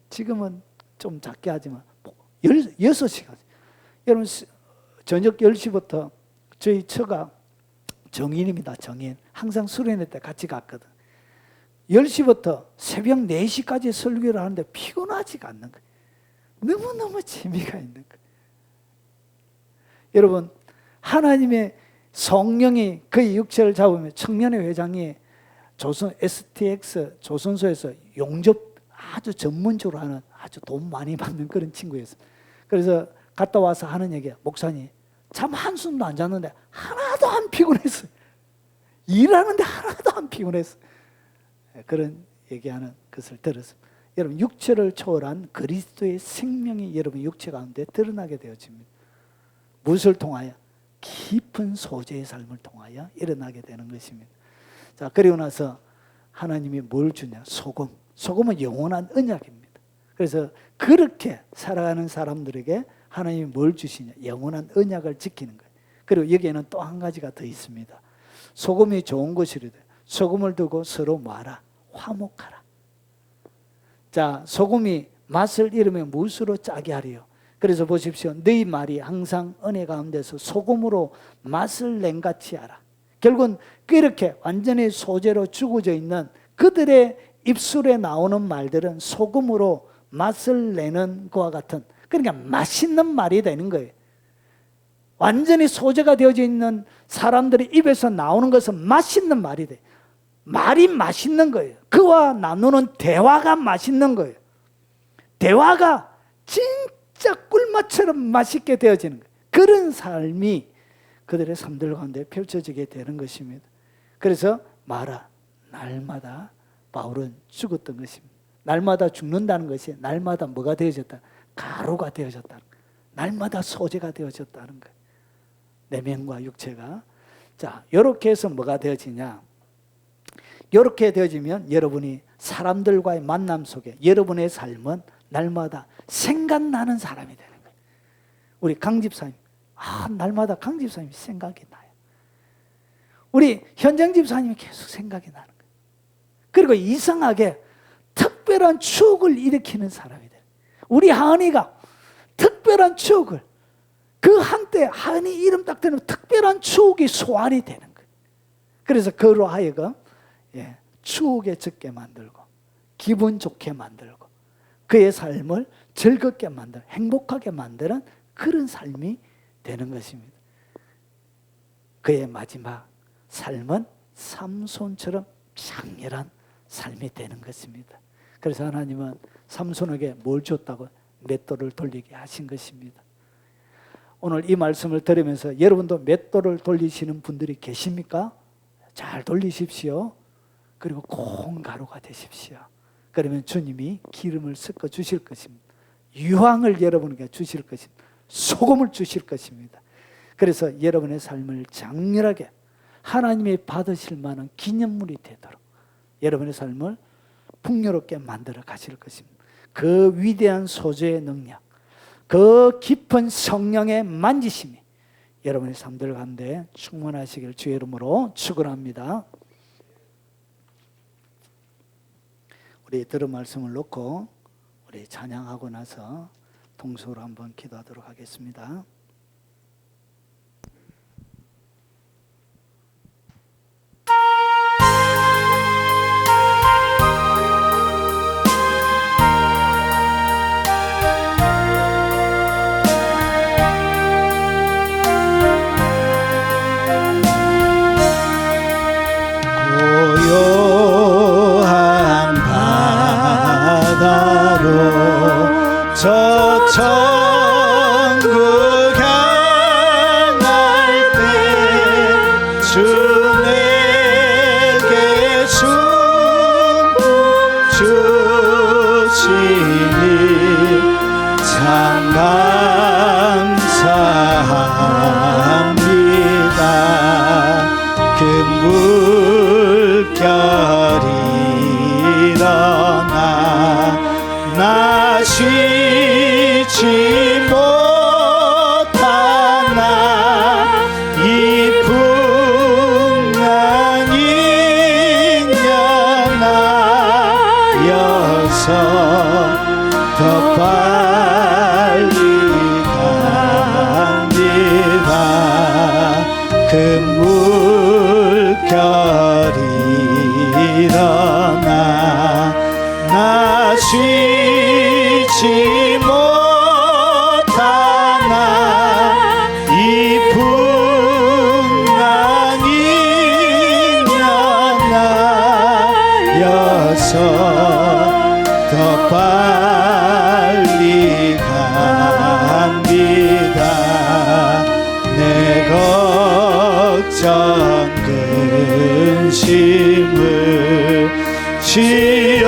S1: 지금은 좀 작게 하지만 6시간. 여러분 저녁 10시부터 저희 처가 정인입니다. 정인. 항상 수련회 때 같이 갔거든. 10시부터 새벽 4시까지 설교를 하는데 피곤하지가 않는 거예요. 너무너무 재미가 있는 거예요. 여러분 하나님의 성령이 그의 육체를 잡으면 청년회 회장이 조선 STX 조선소에서 용접 아주 전문적으로 하는 아주 돈 많이 받는 그런 친구였어요. 그래서 갔다 와서 하는 얘기야. 목사님 잠 한숨도 안 잤는데 하나도 안 피곤했어요. 일하는데 하나도 안 피곤했어요. 그런 얘기하는 것을 들었습니다. 여러분 육체를 초월한 그리스도의 생명이 여러분 육체 가운데 드러나게 되어집니다. 무엇을 통하여? 깊은 소재의 삶을 통하여 일어나게 되는 것입니다. 자, 그리고 나서 하나님이 뭘 주냐? 소금. 소금은 영원한 언약입니다. 그래서 그렇게 살아가는 사람들에게 하나님이 뭘 주시냐? 영원한 언약을 지키는 거예요. 그리고 여기에는 또 한 가지가 더 있습니다. 소금이 좋은 것이래. 소금을 두고 서로 뭐하라? 화목하라. 자, 소금이 맛을 잃으면 무엇으로 짜게 하리요? 그래서 보십시오. 너희 말이 항상 은혜 가운데서 소금으로 맛을 낸같이 하라. 결국은 그렇게 완전히 소재로 죽어져 있는 그들의 입술에 나오는 말들은 소금으로 맛을 내는 것과 같은, 그러니까 맛있는 말이 되는 거예요. 완전히 소재가 되어져 있는 사람들의 입에서 나오는 것은 맛있는 말이 돼요. 말이 맛있는 거예요. 그와 나누는 대화가 맛있는 거예요. 대화가 진짜 꿀맛처럼 맛있게 되어지는 거예요. 그런 삶이 그들의 삶들 가운데 펼쳐지게 되는 것입니다. 그래서 말아 날마다 바울은 죽었던 것입니다. 날마다 죽는다는 것이 날마다 뭐가 되어졌다? 가루가 되어졌다는 거예요. 날마다 소재가 되어졌다는 거예요. 내면과 육체가. 자, 이렇게 해서 뭐가 되어지냐? 이렇게 되어지면 여러분이 사람들과의 만남 속에 여러분의 삶은 날마다 생각나는 사람이 되는 거예요. 우리 강 집사님, 날마다 강 집사님이 생각이 나요. 우리 현정 집사님이 계속 생각이 나는 거예요. 그리고 이상하게 특별한 추억을 일으키는 사람이 돼요. 우리 하은이가 특별한 추억을, 그 한때 하은이 이름 딱 되면 특별한 추억이 소환이 되는 거예요. 그래서 그로 하여금 추억에 적게 만들고 기분 좋게 만들고 그의 삶을 즐겁게 만들고 행복하게 만드는 그런 삶이 되는 것입니다. 그의 마지막 삶은 삼손처럼 장렬한 삶이 되는 것입니다. 그래서 하나님은 삼손에게 뭘 줬다고? 맷돌을 돌리게 하신 것입니다. 오늘 이 말씀을 들으면서 여러분도 맷돌을 돌리시는 분들이 계십니까? 잘 돌리십시오. 그리고 고운 가루가 되십시오. 그러면 주님이 기름을 섞어 주실 것입니다. 유황을 여러분에게 주실 것입니다. 소금을 주실 것입니다. 그래서 여러분의 삶을 장렬하게 하나님이 받으실 만한 기념물이 되도록 여러분의 삶을 풍요롭게 만들어 가실 것입니다. 그 위대한 소재의 능력, 그 깊은 성령의 만지심이 여러분의 삶들 가운데 충만하시길 주의 이름으로 축원합니다. 우리 들은 말씀을 놓고 우리 찬양하고 나서 동서로 한번 기도하도록 하겠습니다.
S2: 고요한 바다로 저 천국의 더 빨리 갑니다. 그 물결이 일어나 나 쉬지 못하나 이 풍랑이 면하여서 더 빨리 갑니다. 내 걱정 근심을 지없게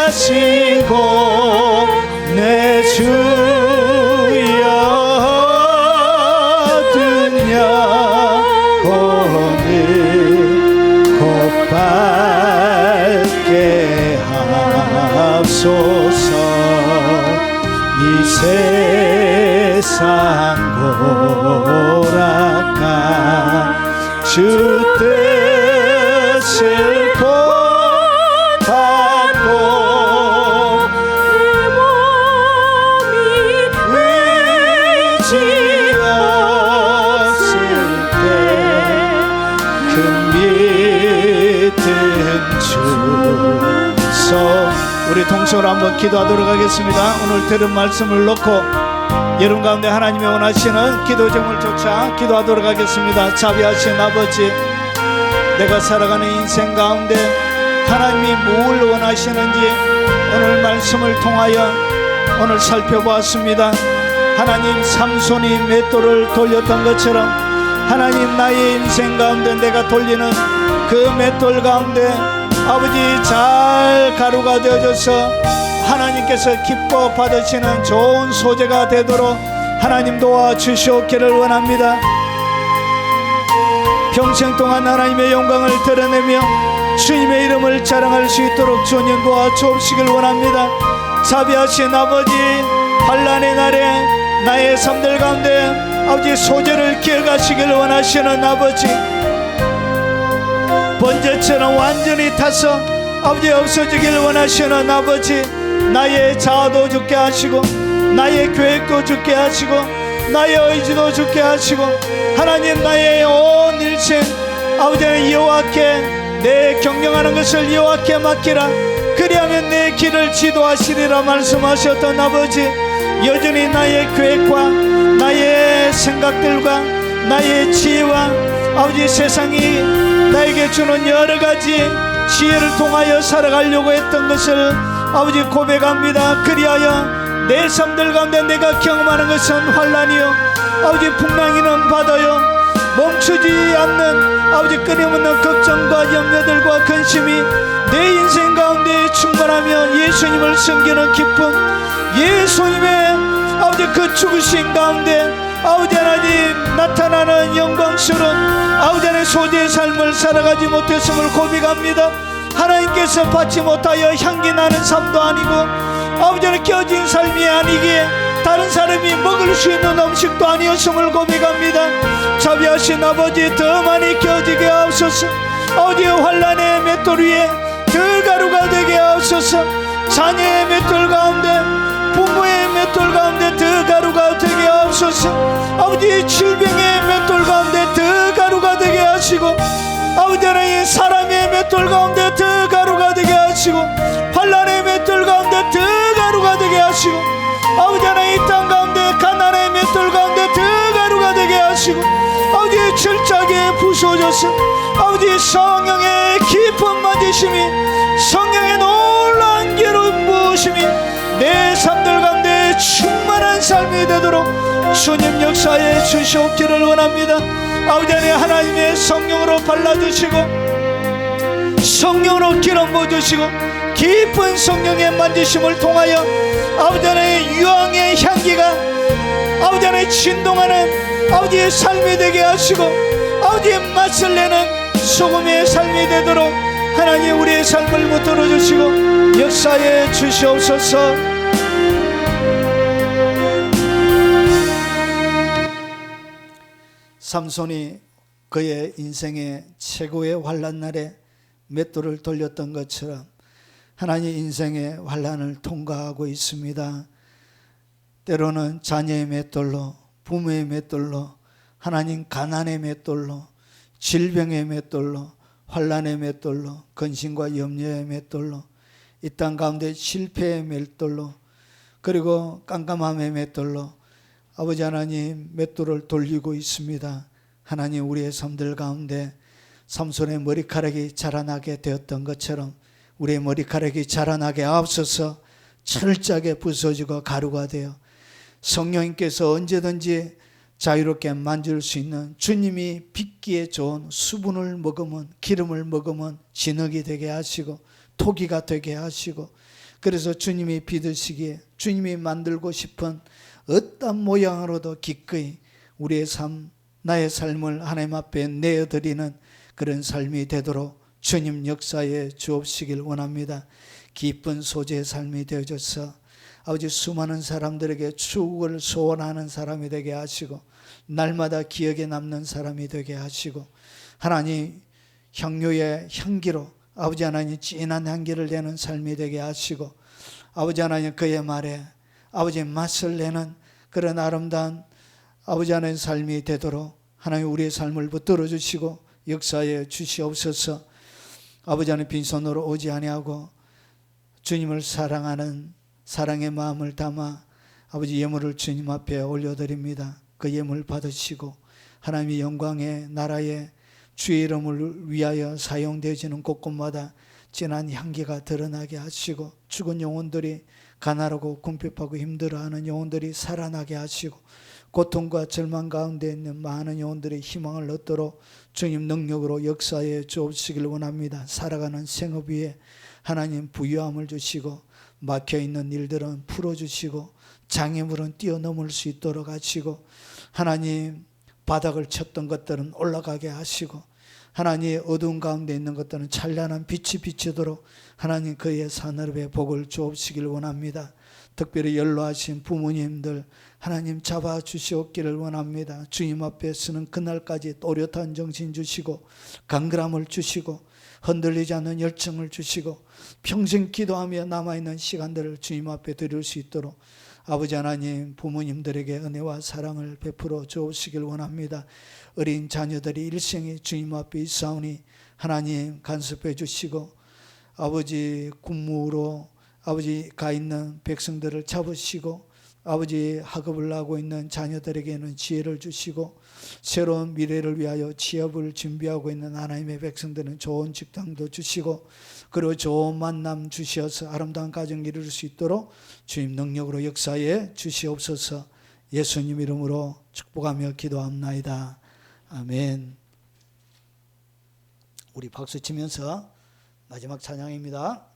S2: 하시고 내 주여 얻은 영혼을 곧밟게 하옵소서. 이 세상 고락한 주 뜻을 본받고 의지 없을 때 큰 믿음 주소. 우리 동서로 한번 기도하도록 하겠습니다. 오늘 들은 말씀을 놓고 여러분 가운데 하나님이 원하시는 기도 제목조차 기도하도록 하겠습니다. 자비하신 아버지, 내가 살아가는 인생 가운데 하나님이 뭘 원하시는지 오늘 말씀을 통하여 오늘 살펴보았습니다. 하나님, 삼손이 맷돌을 돌렸던 것처럼 하나님, 나의 인생 가운데 내가 돌리는 그 맷돌 가운데 아버지 잘 가루가 되어져서 하나님께서 기뻐 받으시는 좋은 소재가 되도록 하나님 도와주시옵기를 원합니다. 평생 동안 하나님의 영광을 드러내며 주님의 이름을 자랑할 수 있도록 주님 도와주옵시길 원합니다. 자비하신 아버지, 환난의 날에 나의 삶들 가운데 아버지 소재를 기억하시길 원하시는 아버지, 번제처럼 완전히 타서 아버지 없어지길 원하시는 아버지, 나의 자아도 죽게 하시고 나의 계획도 죽게 하시고 나의 의지도 죽게 하시고 하나님, 나의 온 일생 아버지 여호와께 내 경영하는 것을 여호와께 맡기라. 그리하면 내 길을 지도하시리라 말씀하셨던 아버지, 여전히 나의 계획과 나의 생각들과 나의 지혜와 아버지 세상이 나에게 주는 여러가지 지혜를 통하여 살아가려고 했던 것을 아버지 고백합니다. 그리하여 내 삶들 가운데 내가 경험하는 것은 환난이요 아버지 풍랑이는 바다요 멈추지 않는 아버지 끊임없는 걱정과 염려들과 근심이 내 인생 가운데 충만하며 예수님을 섬기는 기쁨, 예수님의 아버지 그 죽으신 가운데 아버지 하나님 나타나는 영광스러운 아버지 하나님의 소재의 삶을 살아가지 못했음을 고백합니다. 하나님께서 받지 못하여 향기 나는 삶도 아니고 아버지 하나님 껴진 삶이 아니기에 다른 사람이 먹을 수 있는 음식도 아니었음을 고백합니다. 자비하신 아버지, 더 많이 껴지게 하옵소서. 아버지, 환난의 맷돌 위에 들가루가 되게 하옵소서. 자녀의 맷돌 가운데, 부모의 맷돌 가운데 들가루가 되게 하옵소서. 아버지, 질병의 맷돌 가운데 들가루가 되게 하시고 아버지 하나님 사람의 맷돌 가운데 들가루가 되게 하시고 환난의 맷돌 가운데 들가루가 되게 하시고 아버지 하나님 이 땅 가운데 가난의 맷돌 가운데 들가루가 되게 하시고 아버지 철저하게 부서져서 아버지 성령의 깊은 만지심이 성령의 놀라운 괴로운 부으심이 내 삶들 가운데 충만한 삶이 되도록 주님 역사에 주시옵기를 원합니다. 아버지 하나님의 성령으로 발라주시고 성령으로 기름 부어주시고 깊은 성령의 만지심을 통하여 아버지 하나님의 유황의 향기가 아버지 하나님 진동하는 아버지의 삶이 되게 하시고 아버지의 맛을 내는 소금의 삶이 되도록 하나님 우리의 삶을 붙들어 주시고 역사에 주시옵소서. 삼손이 그의 인생의 최고의 환난 날에 맷돌을 돌렸던 것처럼 하나님 인생의 환난을 통과하고 있습니다. 때로는 자녀의 맷돌로, 부모의 맷돌로, 하나님 가난의 맷돌로, 질병의 맷돌로, 환난의 맷돌로, 근심과 염려의 맷돌로, 이 땅 가운데 실패의 맷돌로, 그리고 깜깜함의 맷돌로 아버지 하나님 맷돌을 돌리고 있습니다. 하나님, 우리의 삶들 가운데 삼손의 머리카락이 자라나게 되었던 것처럼 우리의 머리카락이 자라나게 앞서서 철저하게 부서지고 가루가 되어 성령님께서 언제든지 자유롭게 만질 수 있는, 주님이 빚기에 좋은 수분을 먹으면, 기름을 먹으면 진흙이 되게 하시고 토기가 되게 하시고, 그래서 주님이 빚으시기에 주님이 만들고 싶은 어떤 모양으로도 기꺼이 우리의 삶, 나의 삶을 하나님 앞에 내어드리는 그런 삶이 되도록 주님 역사에 주옵시길 원합니다. 기쁜 소재의 삶이 되어져서 아버지 수많은 사람들에게 추억을 소원하는 사람이 되게 하시고, 날마다 기억에 남는 사람이 되게 하시고, 하나님 향료의 향기로 아버지 하나님 진한 향기를 내는 삶이 되게 하시고, 아버지 하나님 그의 말에 아버지 맛을 내는 그런 아름다운 아버지 하나님 삶이 되도록 하나님 우리의 삶을 붙들어 주시고 역사에 주시옵소서. 아버지 하나님 빈손으로 오지 아니하고 주님을 사랑하는 사랑의 마음을 담아 아버지 예물을 주님 앞에 올려드립니다. 그 예물 받으시고 하나님의 영광의 나라에 주의 이름을 위하여 사용되어지는 곳곳마다 진한 향기가 드러나게 하시고, 죽은 영혼들이, 가난하고 궁핍하고 힘들어하는 영혼들이 살아나게 하시고, 고통과 절망 가운데 있는 많은 영혼들이 희망을 얻도록 주님 능력으로 역사에 주옵시길 원합니다. 살아가는 생업 위에 하나님 부유함을 주시고, 막혀있는 일들은 풀어주시고, 장애물은 뛰어넘을 수 있도록 하시고, 하나님 바닥을 쳤던 것들은 올라가게 하시고, 하나님 어두운 가운데 있는 것들은 찬란한 빛이 비치도록 하나님 그의 산업에 복을 주옵시길 원합니다. 특별히 연로하신 부모님들 하나님 잡아주시옵기를 원합니다. 주님 앞에 서는 그날까지 또렷한 정신 주시고, 강건함을 주시고, 흔들리지 않는 열정을 주시고, 평생 기도하며 남아있는 시간들을 주님 앞에 드릴 수 있도록 아버지 하나님 부모님들에게 은혜와 사랑을 베풀어 주옵시길 원합니다. 어린 자녀들이 일생이 주님 앞에 있사오니 하나님 간섭해 주시고, 아버지 군무로 아버지 가 있는 백성들을 잡으시고, 아버지 학업을 하고 있는 자녀들에게는 지혜를 주시고, 새로운 미래를 위하여 취업을 준비하고 있는 하나님의 백성들은 좋은 직장도 주시고, 그리고 좋은 만남 주시어서 아름다운 가정 이룰 수 있도록 주님 능력으로 역사에 주시옵소서. 예수님 이름으로 축복하며 기도합나이다. 아멘. 우리 박수 치면서 마지막 찬양입니다.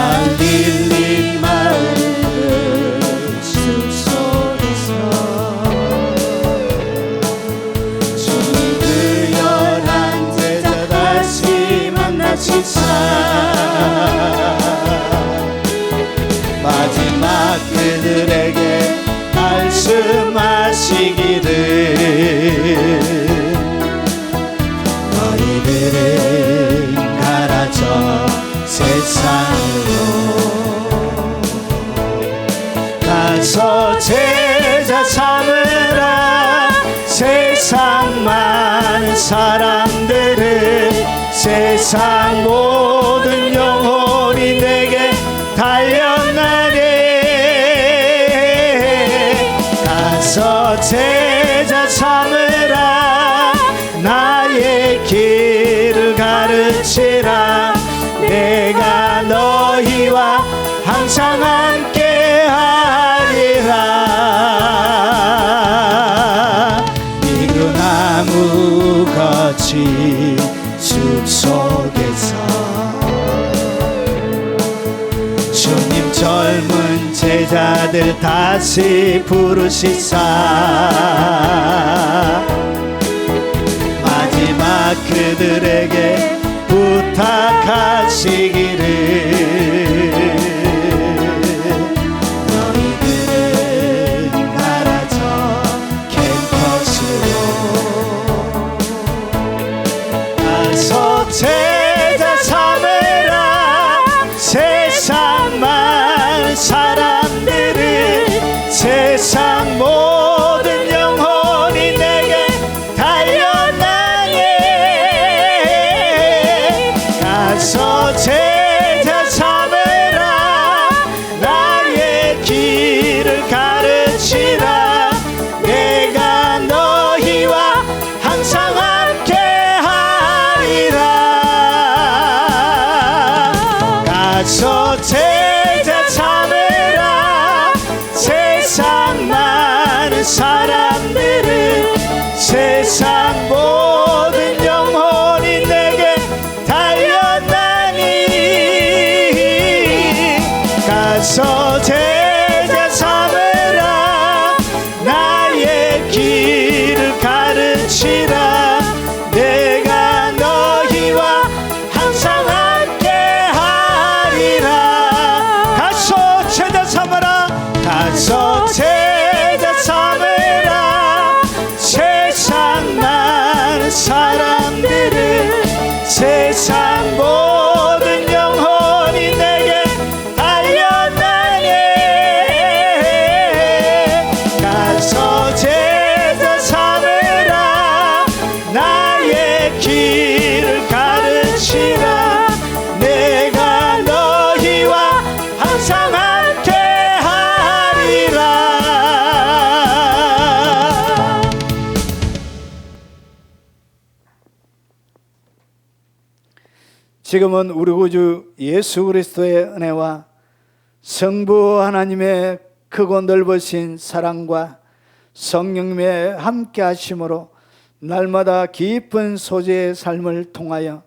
S3: 갈릴리 마을 숲속에서 주님 그 11 제자 다시 만나시사 마지막 그들에게 말씀하시기를 너희들은 가라져 세상으로 가서 제자 삼으라. 세상 많은 사람들은 세상 모든 영혼이 내게 달려나네. 가서 제자 삼으라. 나의 길을 가르치라. 내가 너희와 항상 함께 하리라. 이그나무 같이 숲속에서 주님 젊은 제자 제자들 다시 부르시사 마지막 그들에게 부탁하시기를 너희들은 나라져 캠퍼스로 가서 제자 삼으라 세상 많은 사람들을 세상 모든 영혼이 내게 달려나니 가서 제자 삼으라 나의 길을 가르치라 내가 너희와 항상 함께 하리라 가서 제자 삼으라 세상 많은 사람들을 세상 모든 영혼이 내게 달려나니 가서 제자 삼으라 나의 길을 가르치라 내가 너희와 항상 함께 하리라 가서 제자 삼으라 가서 제자 삼으라 세상 많은 사람들을 세상 모든 영혼이 내게 달려나니 가서 제자 삼으라 나의 길을 가르치라 내가 너희와 항상 함께 하리라
S2: 지금은 우리 구주 예수 그리스도의 은혜와 성부 하나님의 크고 넓으신 사랑과 성령님의 함께 하심으로 날마다 깊은 소재의 삶을 통하여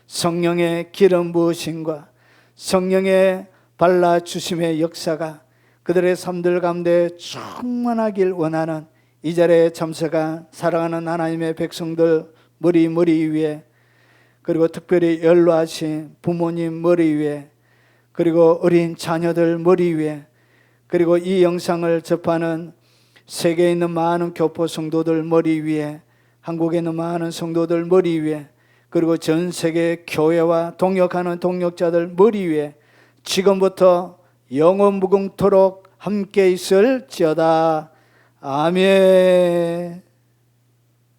S2: 성령의 기름 부으심과 성령의 발라주심의 역사가 그들의 삶들 가운데 충만하길 원하는 이 자리에 참석한 사랑하는 하나님의 백성들 머리 위에 그리고 특별히 연로하신 부모님 머리 위에 그리고 어린 자녀들 머리 위에 그리고 이 영상을 접하는 세계에 있는 많은 교포 성도들 머리 위에 한국에 있는 많은 성도들 머리 위에 그리고 전 세계 교회와 동역하는 동역자들 머리 위에 지금부터 영원 무궁토록 함께 있을지어다. 아멘.